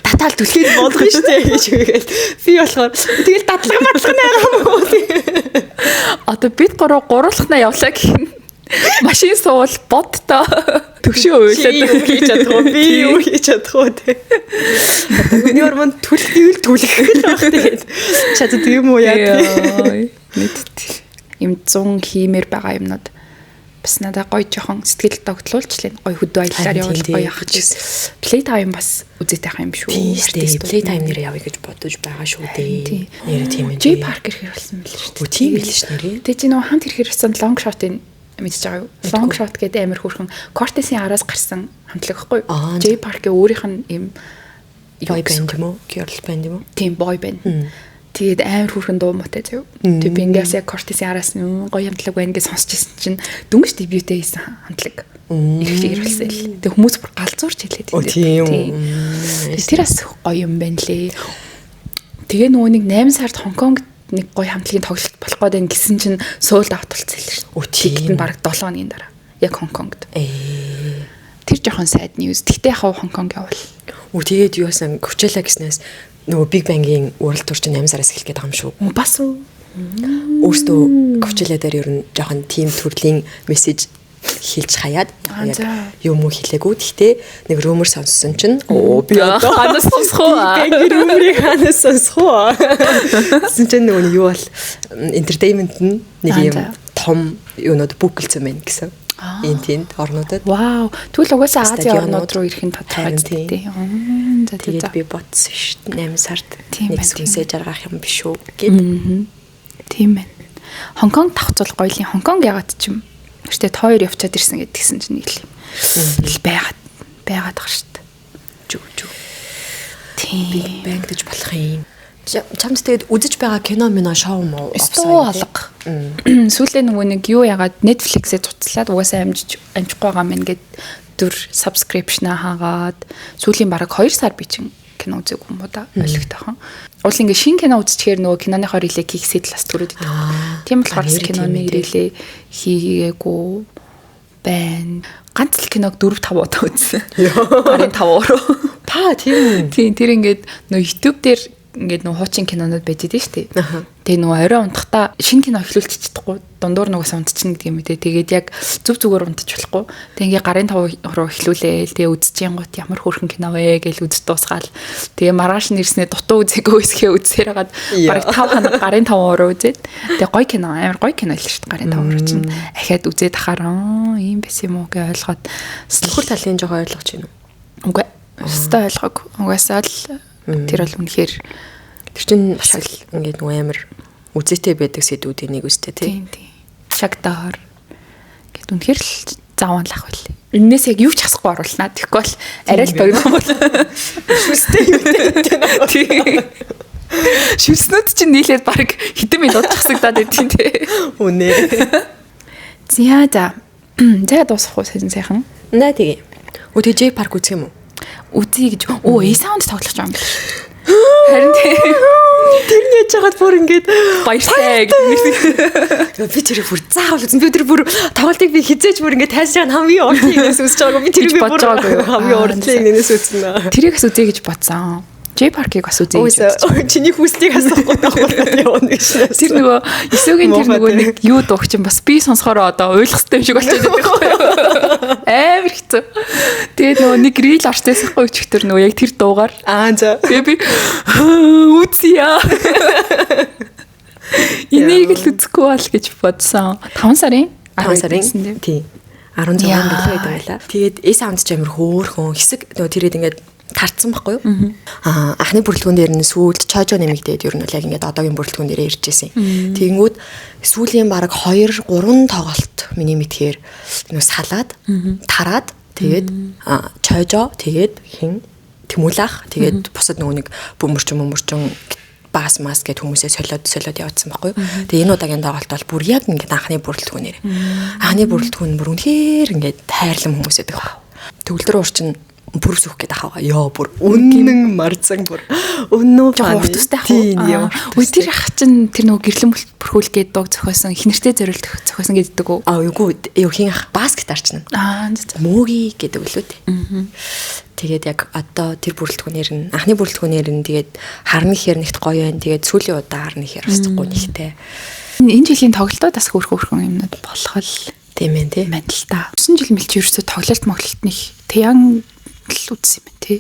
Татаал түлхийд болгоно штэ гэж үгээд би болохоор тэгэл дадлага мадлага наа юм уу. Одоо бид гурлахнаа явлаа гэх юм. Машин суул бодтоо төвшөө уйлаад хийж чадахгүй би юу хийж чадахгүй те. Өнөр мөн түлхийл түлхэх л баг тэгээд чаддаг юм уу яа. Мэдт. Им 100 хиймээр байгаа юмнууд бас надад гоё жоохон сэтгэл тогтлуулчлаа. Гоё хөдөө аяллаар явбал гоё яах гэж. Play time бас үзээтэй юм шүү. Play time нэрээ явъя гэж бодож байгаа шүү дээ. Нэрээ тийм ээ. J Park ирэхэр болсон мэл шүү дээ. Тийм ээ ш нэрээ. Тэгээ чи нөгөө хамт ирэхэр болсон long shot-ын мэдчихэж байгаа юу? Long shot гэдэг амар хөөрхөн Cortez-ийн араас гарсан хамтлаг байхгүй юу? J Park-ийн өөрийнх нь юм boy band юм уу? Girl band юм уу? Тийм boy band. Тэгээд амар хүүхэн дуу муутай заяа. Тэгээд би ингээс яг Cortez-ийн араас гоё хамтлаг байна гэж сонсч ирсэн чинь дүнгийн дебютээ хийсэн хамтлаг. Их ирүүлсэн л. Тэгээд хүмүүс бүр галзуурч хэлээд тийм. Тэр бас гоё юм байна лээ. Тэгээ нөгөө нэг 8 сард Хонконгт нэг гоё хамтлагийн тоглолт болох гээд гэсэн чинь Соулд авт болцсон л шүү. Тэгэхэд нь баг 7 хоногийн дараа яг Хонконгт. Тэр жоохон сайд ньюс. Тэгтээ хав Хонконг явал. Тэгээд юу яасан Coachella гэснээс нөгөө Big Bang-ийн World Tour чинь 8 сараас эхлэх гээд байгаа юм шүү. Бас уу. Өөртөө Coachella дээр ер нь жоохон team төрлийн мессеж хэлж хаяад юм уу хэлээгүй. Гэхдээ нэг rumor сонссон чинь би одоо ханаас сонсох уу? Rumor-ийг ханаас сонсох уу? Гэсэн чинь нөгөө юу бол entertainment нэг юм том юунод бүгэлцсэн байна гэсэн. Энэ тийм орнуудад. Вау. Тэгвэл угаасаа Азийн орнууд руу ирэх нь тодорхой зүгтэй. Тэгээд би бодсон шүү дээ 8 сард нэг сүнсээ жаргах юм биш үү гэд. Тийм байна. Хонконг тавцвал гоёлын Хонконг ягаад ч юм. Тэртээ тоор явчаад ирсэн гэдгийгсэн чинь нэг л юм. Байгаад байгаа шүү дээ. Зүг. Тийм. Бангдаж болох юм. Чамд тэгээд үзэж байгаа кино мино шоу мó өстөө алга. Сүүлээ нөгөө нэг юу ягаад Netflix-ээ цуцлаад угаасаа амжихгүй байгаа мэн гэд дүр subscription-аа хаагаад сүүлийн бараг 2 сар би чин кино үзээгүй юм уу да ойлгохтойхон. Уул ингээ шин кино үзчихээр нөгөө киноныхоо религ хийх сэтэл бас төрөөд идэв. Тийм болохоор киноны религ хийгээгүй. байна. Ганц л киног 4-5 удаа үзсэн. Гарын 5 уруу. Та тийм. Тийм тэр ингээд нөө YouTube дээр ингээд нөө хуучин кинонууд байдаг шүү дээ. Тэгээ нөө орой унтахтаа шинэ кино эхлүүлчих чадахгүй дундуур нугаас унтчихна гэдэг юм үү. Тэгээд яг зүв зүгээр унтчих болохгүй. Тэгээ ингээд гарын 5 руу эхлүүлээл тэгээ үзчихэнгуут ямар хөөрхөн кино вэ гэж үзэж дуусгаал. Тэгээ маргааш нэрснээ дутуу үзээгөө эсхээ үзсээр хагаад бараг 5 хоног гарын 5 руу үзээд тэгээ гоё кино амар гоё кино л шүү дээ. Гарын 5 руу чинь ахаад үзээд ахаар ийм байсан юм уу гэж ойлгоод Нөхөр талын жоо ойлгож байна уу? үгүй өстой ойлгог. Угаасаа л тэр бол үнэхээр тэр чинь бас ингээд нөгөө амар үзээтэй байдаг сэдвүүдийн нэг үстэй тий. Тийм. Шагдаар гэт үнэхээр л заавал ах байлээ. Энээс яг юу ч хасахгүй оруулнаа. Тэгэхгүй бол арай л боёг юм бол Шүстэй юу тий. шүснүүд чинь нийлээд баг хэдэн минут хасагдаад байдیں۔ Тий. Үнэ. За дуусах уу сайхан. Наа тэгээ. Өдөө J Park үзэх юм уу? Үзье гэж. A-Sound тоглож байгаа юм биш. Харин Тэр нь яж хагаад бүр ингээд баяртай би тэрийг бүр заавал үзэн. Би тэр бүр тоглолтыг би хизээж бүр ингээд тайсаж байгаа хамгийн урдлын нэгээс үзэж байгаагүй. Би тэрийг бүр хамгийн урдлын нэгээс үзнэ. Тэрийгс үзье гэж бодсон. J Park-ыг бас үзье гэж бодсон. Чиний хүслийг асуухгүй явна гэж. Тэр нөгөө эсвэгийн тэр нөгөө нэг юу дууг чинь бас би сонсохороо одоо ойлгох хэрэгтэй юм шиг болчиход байгаа байхгүй юу? Амар хэцүү. Тэгээд нөгөө нэг рил орцсохгүй өчтөр нөгөө яг тэр дуугаар За. тэгээ би үзье. Энийг л үзэхгүй бол гэж бодсон. 5 сарын тий 16 билээ байлаа. Тэгээд A-Sound ч амар хөөхөн хэсэг нөгөө тэрэд ингээд тарцсан байхгүй юу? Анхны бүрэлдэхүүн дээр нь сүүлд чойжо нэмэгдээд ер нь яг ингээд одоогийн бүрэлдэхүүн дээр ирж байсан. Тэгэнгүүт сүүлийн бараг 2-3 тоглолт миний мэдхээр нөө салаад тараад тэгээд чойжо тэгээд хин Тэмүүлах тэгээд бусад нөгөө нэг бөмбөрчин бас мас гэд хүмүүсээ солиод явуулсан байхгүй юу. Тэгээ энэ удаагийн тоглолт бол бүр яг ингээд анхны бүрэлдэхүүнээр. Анхны бүрэлдэхүүн бүр үнэхээр ингээд тайрлан хүмүүсээ байгаа. Төгөлдөр урчин бүрс өгөх гээд ахаа. Яа бүр үнэн марцсан бүр. Өнөө урт устай хаа. Үгүй тэр ах чинь тэр нөгөө гэрлэн бүрхүүл гээд дог зохиосон хинэртэй зориулт зохиосон гэдэг үү? Үгүй юу хин ах баскет арчна. Мөөги гэдэг үлээ дээ. Тэгээд яг одоо тэр бүрэлдэхүүнээр нь анхны бүрэлдэхүүнээр нь тэгээд харны ихээр нэгт гоё байна. Тэгээд сүүлийн удаа харны ихээр бас гоё нэгтэй. Энэ жилийн тоглолтод бас хөөрхөн юмнууд болох л тийм ээ тий. Мэн л та. 9 жил мэлч ерөөсө тоглолт моглолтных тэян л үзсэн юм тий.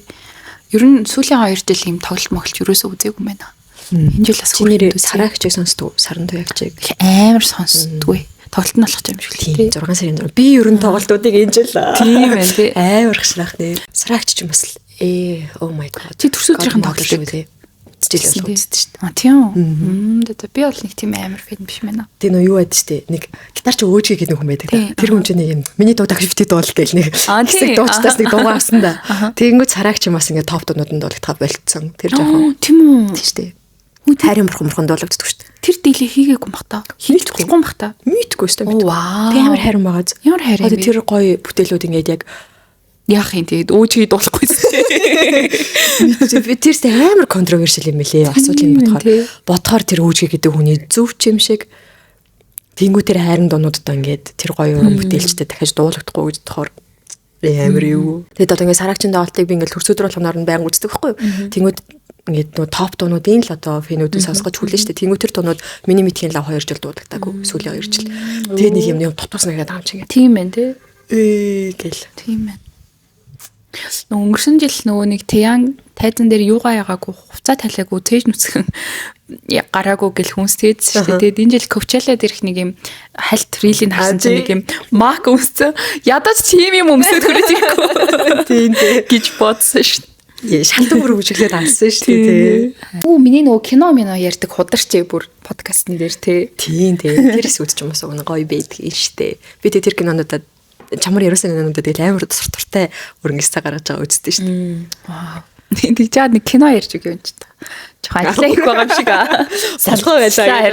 Ер нь сүүлийн 2 жил юм тоглолт моглолт ерөөсө үзээгүй юм байна. Энэ жил бас чиний сараагчийг сонсдгоо саран туягчийг амар сонсдгүй. Тоглолт нь болох юм шиг л тий. 6 сарын дараа би ер нь тоглолтуудыг энэ жил тийм ээ тий. Амар гшраах нэ. Сараагч ч юм бас oh my god. Чи төрс өдрийн тоглолт тий. Үзчихлээ шүү дээ. Тийм. Би бол нэг тийм амар фэн биш мэнэ. Тэ нөө юу байдаг штэ. Нэг гитар ч өөжгээ гэдэг хүн байдаг. Тэр хүн чинь нэг юм миний дуу дагшивтэй дуул гээл нэг хэсэг дуучтаас нэг дуугаа авсан да. Тэгэнгүүт цараагч юм бас ингээ топ дууданд дуулахтаа болцсон. Тэр жоохон. Тийм үү. Тийм штэ. Хайрын бурхан дуулагддаг штэ. Тэр дийлээ хийгээгүй мах та. Хийчихгүй мах та. Мэдгүй штэ. Вау. Тэ амар хайрын байгааз. Ямар хайрын бэ? Тэр гоё бүтээлүүд ингээд яг яах юм тэгээд өөжгийг дуулахгүйсэн. Би тэрсээ амар контровершл юм лээ. Асуудал юм бодохоор тэр өөжгийг гэдэг хүний зөв ч юм шиг тэнгуү тэр хайрын дуунуудаа ингээд тэр гоё уран бүтээлчтэй дахиж дуулагдахгүй гэж бодохоор амар юу. Тэгээд одоо ингээд сараагчийн даалтыг би ингээд төрсөдөр болгоноор нь байнг үздэг байхгүй юу. Тэнгуү ингээд нөө топ дуунуудын л одоо фэнүүдээс сонсгож хүлээж штэ. Тэнгуү тэр дуунууд миний мэдхийн лав 2 жил дуулагдаагүй. Сүүлийн 2 жил. Тэгээд нэг юм тутус нэгэд аамч ингээд. Тийм ээ тий. Гэл. Тийм ээ. Өнгөрсөн жил нөгөө нэг Тэян тайзан дээр юугаа ягаагүй хувцас талаагүй цээж нүцгэн гараагүй гэл хүнс тээдсэн шүү дээ. Тэгээд энэ жил Coachella дээрх нэг юм хальт рилийг харсан чинь нэг юм мак өмссөн. Ядаж тийм юм өмсөд хүрэж ирэхгүй. Тийм дээ гэж бодсон шүү дээ. Шалтан бүр үжиглээд алсан шүү дээ. Миний нөгөө кино ярьдаг хударч бүр подкастн дээр тий. Тийм дээ. Тэрс үзчих юм бас гоё байдаг шүү дээ. Би тэр кинонуудад чамар яруусан юмнуудад тэгэл амар суртартай өрөнгөстэй гаргаж байгаа үздэг шүү дээ. Вау. Тэг жаад нэг кино ярьж өгөө юм чи та. Жохоо ажиллах байгаа юм шиг аа. Салхуу байлаа.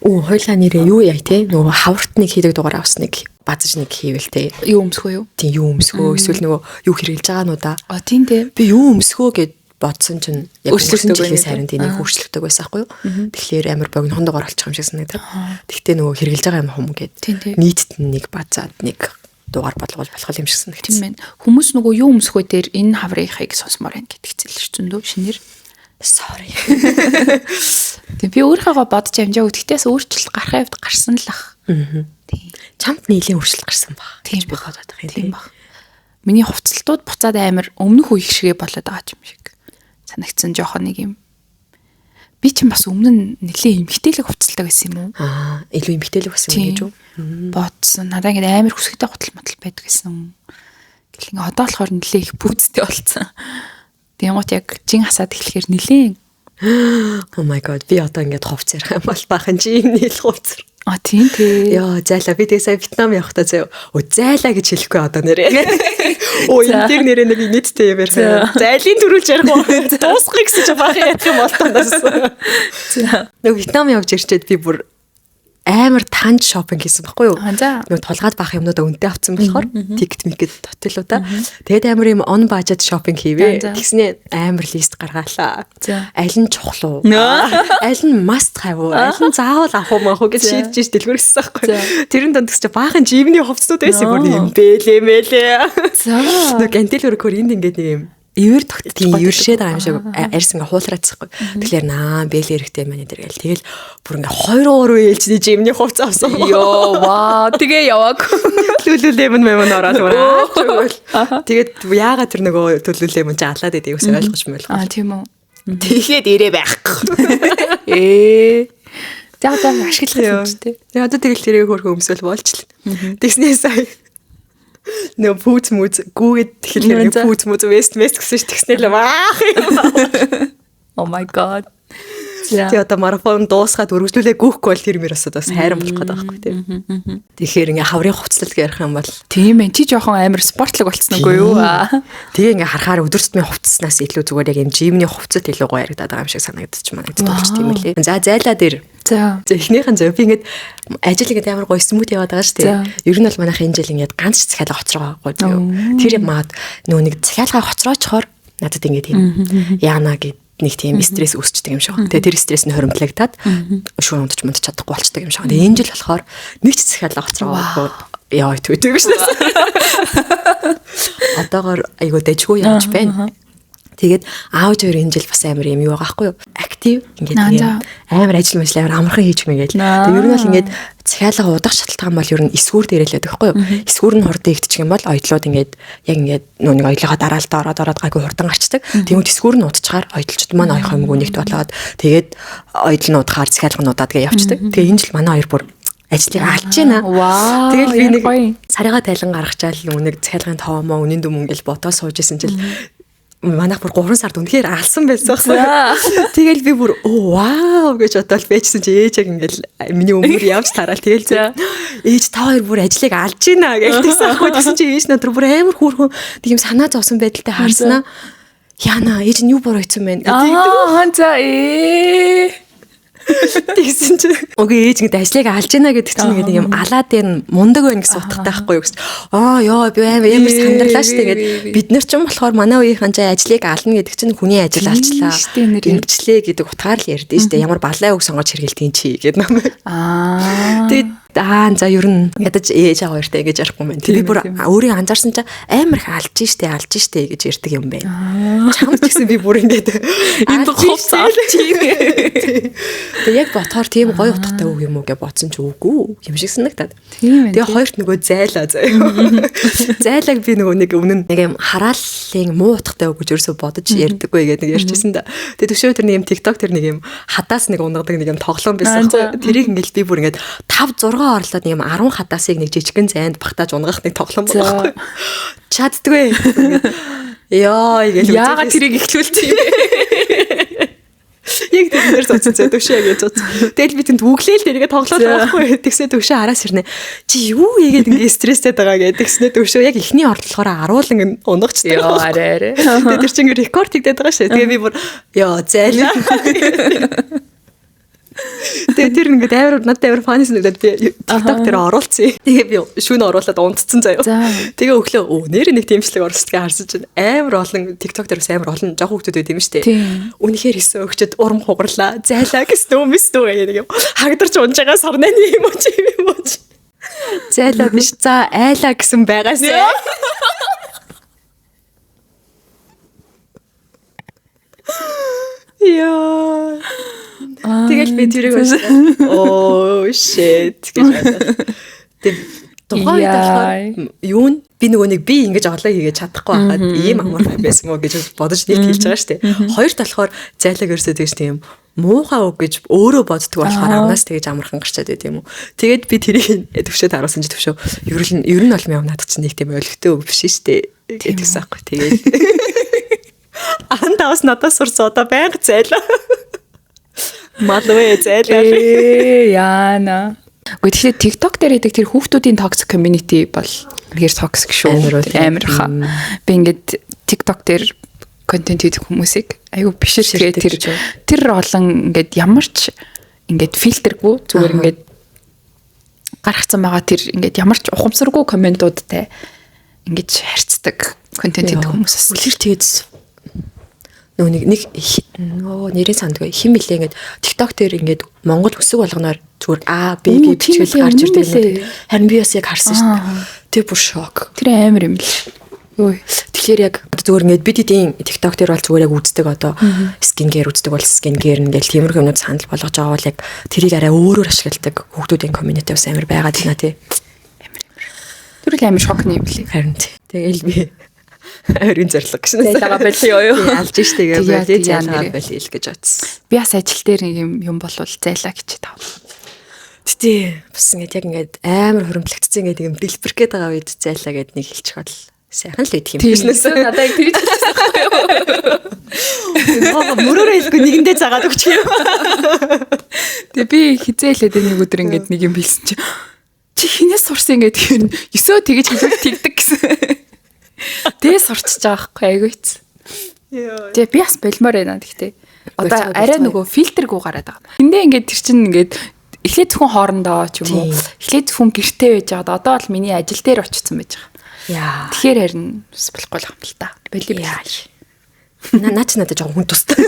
Хойлоо нэрээ юу яа те нөгөө хавртныг хийдэг дугаар авсныг базж нэг хийвэл те. Юу өмсгөө юу? Тийм юу өмсгөө эсвэл нөгөө юу хэрэгжилж байгаа нуу да. Тийм дээ. Би юу өмсгөө гэд бодсон чинь яг өөрчлөлтөйгээс харин тийм нэг өөрчлөлтөйг байсан байхгүй юу? Тэгэхээр амар богинохондоо оролцох юм шиг санагдав. Тэгтээ нөгөө хэрэгжилж байгаа юм хүм гэд нийтд нэг базаад нэг дугаар болгож болох юм шиг санагдсан. Тийм ээ. Хүмүүс нөгөө юу өмсөхөө дээр энэ хаврынхыг сонсмоор байна гэдэгцэл ш зөндөө шинээр. Sorry. Тийм би өөрийнхөө бодож амжаа үтгэхтээс өөрчлөлт гарахын хувьд гарсан л ах. Тийм. Чамд нийлийн өөрчлөлт гарсан баг. Тийм би бодоод байгаа юм тийм баг. Миний хувцалтууд буцаад амар өмнөх үеиг шигээ болоод байгаа юм шиг санагдсан жоохон нэг юм. Би ч бас өмнө нь нэлээ эмгтээлэг хувцалтай байсан юм уу? Илүү эмгтээлэг байсан юм гэж үү? Бодсон. Надаа ингэ амар хүсгтэй готл мотл байдаг гэсэн. Гэл ингэ одоо болохоор нэлээ их пүүцтэй болцсон. Тэнгуут яг жин хасаад эхлэхээр нэлээ. Oh my god би одоо ингээд хувц ярих юм бол бахан чи юм нийл хувц. Тийм тий. Яа зайлаа би тэгээ сая Вьетнам явахдаа заяа. Зайлаа гэж хэлэхгүй одоо нэрээ. Энэ тэр нэрээ нэг нийттэй юм ярих. Зайлын төрүүлж ярих уу? Дуусгах гэсэн чи бахан ярих юм бол танаас. Нэг Вьетнам явж ирчээд би бүр амар танд шопинг хийсэн байхгүй юу? Нөгөө тулгаад баах юмнуудаа үнэтэй авсан болохоор тикет микет хотелуудаа. Тэгээд амар юм on budget шопинг хийвээ. Тэгснээ амар лист гаргаалаа. Аль нь чухал уу? Аль нь must have уу? Аль нь заавал авах уу гэж шийдэж дэлгэрсэн байхгүй юу? Тэрэн донд чи баахан жимний хувцсууд байсан бүр юм бэлээ мэлээ. Нөгөө гантел өргөхөр энд ингээд нэг юм ивэр тогтчих ивэршээд байгаа юм шиг арьс ингээ хуулраацсахгүй. Тэгэхээр бэлээ эрэхтэй маань дээр гээл. Тэгэл бүр ингээ 2 ээлжний жимний хувц авсан. Йоо ваа тэгээ явааг. Төлөвлөлөө мэн ороод байна. Тэгээд яагаад тэр нөгөө төлөвлөлөө мэн жаалаад байдгийг ус ойлгож мэлгүй. Тийм үү. Тэгэхэд ирээ байхгүй. За одоо ашиглах юм ч тий. Тэгээ одоо тэгэл тэрийг хөрхөө өмсөл болчихлоо. Тэгснээс сая нөө пүүц мүз гүүгээд тэгэхээр пүүц мүз вест гэсэн ш тэгснээр л Oh my god. Тэгээ одоо марафон дуусгаад өргөжлүүлээ гүйхгүй бол тэр мөр бас хайран болох гэдэг байхгүй тийм. Тэгэхээр ингээ хаврын хувцлал ярих юм бол тийм ээ чи жоохон амар спортлог болцсон үгүй юу? Тэгээ ингээ харахаар өдөр тутмын хувцснаас илүү зүгээр яг юм жимний хувцат илүү гоё яригадаад байгаа юм шиг санагдчих манайд болж тийм үлээ. За зайлаа дээр. За эхнийхэн зөв би ингээд ажил ингээд амар гоё смут яваад байгаа шүү дээ. Ер нь бол манайх энэ жил ингээд ганц захиалга хоцроо байхгүй юу? Тэр маад нөө нэг захиалга хоцроочхоор надад ингээд юм яана гэд нэг тийм стресс үүсчдэг юм шиг. Тэгээ тэр стресс нь хоримтлагдаад шүүн унтж мундч чадахгүй болчдөг юм шиг. Тэгээ энэ жил болохоор нэг ч захиалга хоцроо яа төвтэй гэж байна. Одоогоор айгуу дэжгүй явж байна. Тэгээд аав хоёр энэ жил бас амар юм юу байгаа байхгүй юу? Актив ингээд амар ажил мэл амар амархан хийж мэгээл. Тэгээд ер нь бол ингээд захиалга удах шалтгаан бол ер нь эсгүүр дээрэлээд байхгүй юу? Эсгүүр нь хурдан игдчих юм бол ойдлууд ингээд яг ингээд нэг оёлогоо дараалтаа ороод гайгүй хурдан гарчдаг. Тэгмэд эсгүүр нь удахчаар ойдлчд маань ойх юмгүй нэгт болоод тэгээд ойдл нь удахаар захиалгануудаа тэгээ явцдаг. Тэгээ энэ жил манай хоёр бүр ажлыг алж байна. Тэгэл би нэг сарыгаа тайлан гаргачаал нэг захиалгын тоомоо үнэн дүм ингээл ботоо сууж исэн жил манайх бүр 3 сард үнэхээр алсан байсан байхгүй. Тэгэл би бүр вау гэж бодоод байжсэн чи ээж яг ингээл миний өмөр явж тараал тэгэл ээж та хоёр бүр ажлыг алж гинэ гэлтэйсэн байхгүй. Тэгсэн чи ээж надад бүр амар хөөрхөн тийм санаа зовсон байдалтай харснаа. Яна ээж нь юу боройцсон бэ гэдэг. Тэгсэн чи үгүй ээж ингээд ажлыг алж гинэ гэдэг чинь нэг юм алаад энэ мундаг байна гэсэн утгатай байхгүй юу гэсэн. Ёо би амар сандарлаа шүү дээ. Бид нар ч юм болохоор манай үеийнхэн ч ажлыг ална гэдэг чинь хүний ажил алчлаа. Ингэчлээ гэдэг утгаар л ярьдээ шүү дээ. Ямар балай үг сонгож хэргэлтийн чи гэдэг юм. Тэгээд за ер нь ядаж ээж хоёртой ингэж ярихгүй мэн. Би бүр өөрийг анзаарсан чинь амар их алж штэ гэж ярьдаг юм байна. Чамд гэсэн би бүр ингээд энэ хувц алж юм. Тэгээ яг ботхоор тийм гоё утгатай үг юм уу гэж бодсон ч үгүй юм шиг санагдаад. Тэгээ хоёрт нөгөө зайлаа заяа. Зайлаг би нөгөө нэг өмнө нэг юм харааллын муу утгатай үг гэж ерөөсө бодож ярьдаггүй гэдэг ярьжсэн да. Тэгээ төвшөө тэр нэг юм TikTok тэр нэг юм хатаас нэг унгадаг нэг юм тоглоом байсан байхгүй. Тэрийг ингээл би бүр ингээд 5 6 орлоод нэг юм 10 хатаасыг нэг жижигхэн зайд багтааж унгах нэг тоглоом байгаа байхгүй. Чаддгүй. Яа игээл яагаад тэрийг ихлүүлт юм бэ? Яг тэр зоцсон төвшөө гэж зоцсон. Тэгэл би тэнд үглээл тэрийгэ тоглоод байгаа байхгүй. Тэгсээ төвшөө араас ирнэ. Чи юу ийгээд ингэ стресстэй байгаа гэдэг. Тэгснээ төвшөө яг ихний орлохоор аруулан унгагчтай. Яа арай. Тэгээ тэр чинь рекорд хийгээд байгаа шээ. Тэгээ би бүр яа зайлаа. Тэгээ тэр ингээд надад амар фанис нэгдээд би TikTok дээр оруулсан. Тэгээ би шүүн оруулаад унтцсан заяа. Тэгээ өглөө нэр нэг тэмцлэг орсдгийг харсан чинь амар олон TikTok дээр бас амар олон жоох хүмүүс байд юм шүү дээ. Үнэхээр хийсэн өгчөд урам хугарлаа. Зайлаа гэсэн юм биш үү нэг юм. Хагдарч унж байгаа сарнаны юм уу чи юм уу. Зайлаа биш. За айлаа гэсэн байгаасаа. Яа. Тэгэл би тэрийг уншсан. Оо shit гэж бодсон. Тэг тухайн үед болохоор юу н би нөгөө нэг би ингэж оглоо хийгээд чадахгүй байхад ийм амархан байсан мó гэж бодож нийт хэлж байгаа шүү дээ. Хоёрт болохоор зайлаг ерөөсөө тэгж тийм муухай үг гэж өөрөө боддөг болохоор амнаас тэгж амархан гарчаад байт юм уу. Тэгээд би тэрийг төвшөөд харуулсан чи төвшөө ер нь бол мяв надад чинь нэг тийм өлегтэй үг биш шүү дээ. Гэдэгсэн аахгүй. Тэгээд андаас надаас сурсан одоо байнга зайлаа. Малвэ зайлаа. Яана. Гэхдээ TikTok дээр идэг тэр хүүхдүүдийн toxic community бол үнээр toxic шүү. Амар хаа. Би ингээд TikTok дээр контент хийдэг хүмүүсийг айгу бишэр тэгээд тэр олон ингээд ямар ч ингээд фильтргүй зүгээр ингээд гаргацсан байгаа тэр ингээд ямар ч ухамсаргүй комментуудтай ингээд харьцдаг контент хийдэг хүмүүсээс. Тэр тэгээд нэг нэрийн сандгүй хим билээ ингээд TikTok дээр ингээд Монгол үсэг болгоноор зүгээр А Б гэж бичвэл гарч ирдэг юм. Харин би бас яг харсан шүү дээ. Тэр бүр шок. Тэр амар юм л. Ой. Тэгэхээр яг зүгээр ингээд бид эдийн TikTok дээр бол зүгээр яг үздэг одоо скингер үздэг бол скингер ингээл тиймэрхүү юмнууд санал болгож байгаа бол яг тэрийг арай өөрөөр ашигладаг хүүхдүүдийн community бас амар байгаад байна тий. Тэр л амар шокны юм лээ. Харин тий. Тэгэл би ойрын зориг гэсэн. Зайлага болио юу? Алж штэ гээ зайлага болио л гэж бодсон. Би бас ажил дээр нэг юм болвол зайлаа гэж тав. Тэгтээ бас ингээд яг ингээд амар хөрөмтлөгдсөн ингээд юм бэлбэр гээд байгаа үед зайлаа гэд нэг хэлчих бол сайхан л идэх юм бизнес. Надаа яг тэгж хэлсэн. Мөрөөрөө хэлгүй нэгэндээ цагаад өгч юм. Тэгээ би хизээлээд нэг өдөр ингээд нэг юм хэлсэн чи хинээс сурсан ингээд тэр өсөө тэгэж хэлээд тэгдэг гэсэн. Тэгээ сурчиж байгаа байхгүй айгүйц. Тэгээ би бас болмоор байна гэхдээ одоо арай нөгөө фильтргүй гараад байгаа. Тэндээ ингээд тэр чинь ингээд эхлээд зөвхөн хоорондоо ч юм уу эхлээд зөвхөн гэртээ байж байгаа. Одоо бол миний ажил дээр очсон байж байгаа. Яа. Тэгэхээр харин бас болохгүй л юм л та. Боли яа. Наач надад жоохон хүн тустай.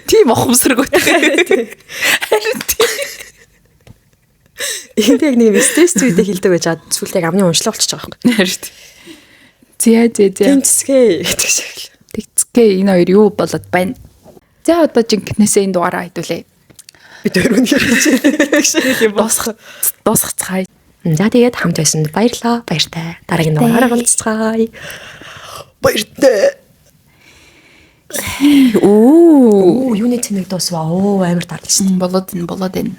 Тийм ухамсаргүй. Харин тийм. Энд яг нэг стресс зүйдээ хэлдэг байж байгаа. Эсвэл яг амны уншлаа болчихж байгаа юм. Харин. Зя. Тэнцгээ гэдэг шиг. Тэгцгээ энэ хоёр юу болоод байна. За одоо жинкнээсээ энэ дугаараа хайдуулъя. Бид өргөн хэрэг дуусгацгаая. За тэгээд хамт байсанд баярлалаа. Баяртай. Дараагийн дугаараар уулзцгаая. Баяртай. Юуны тэнэг дуусваа. Амар тарлаа. Болоод энэ.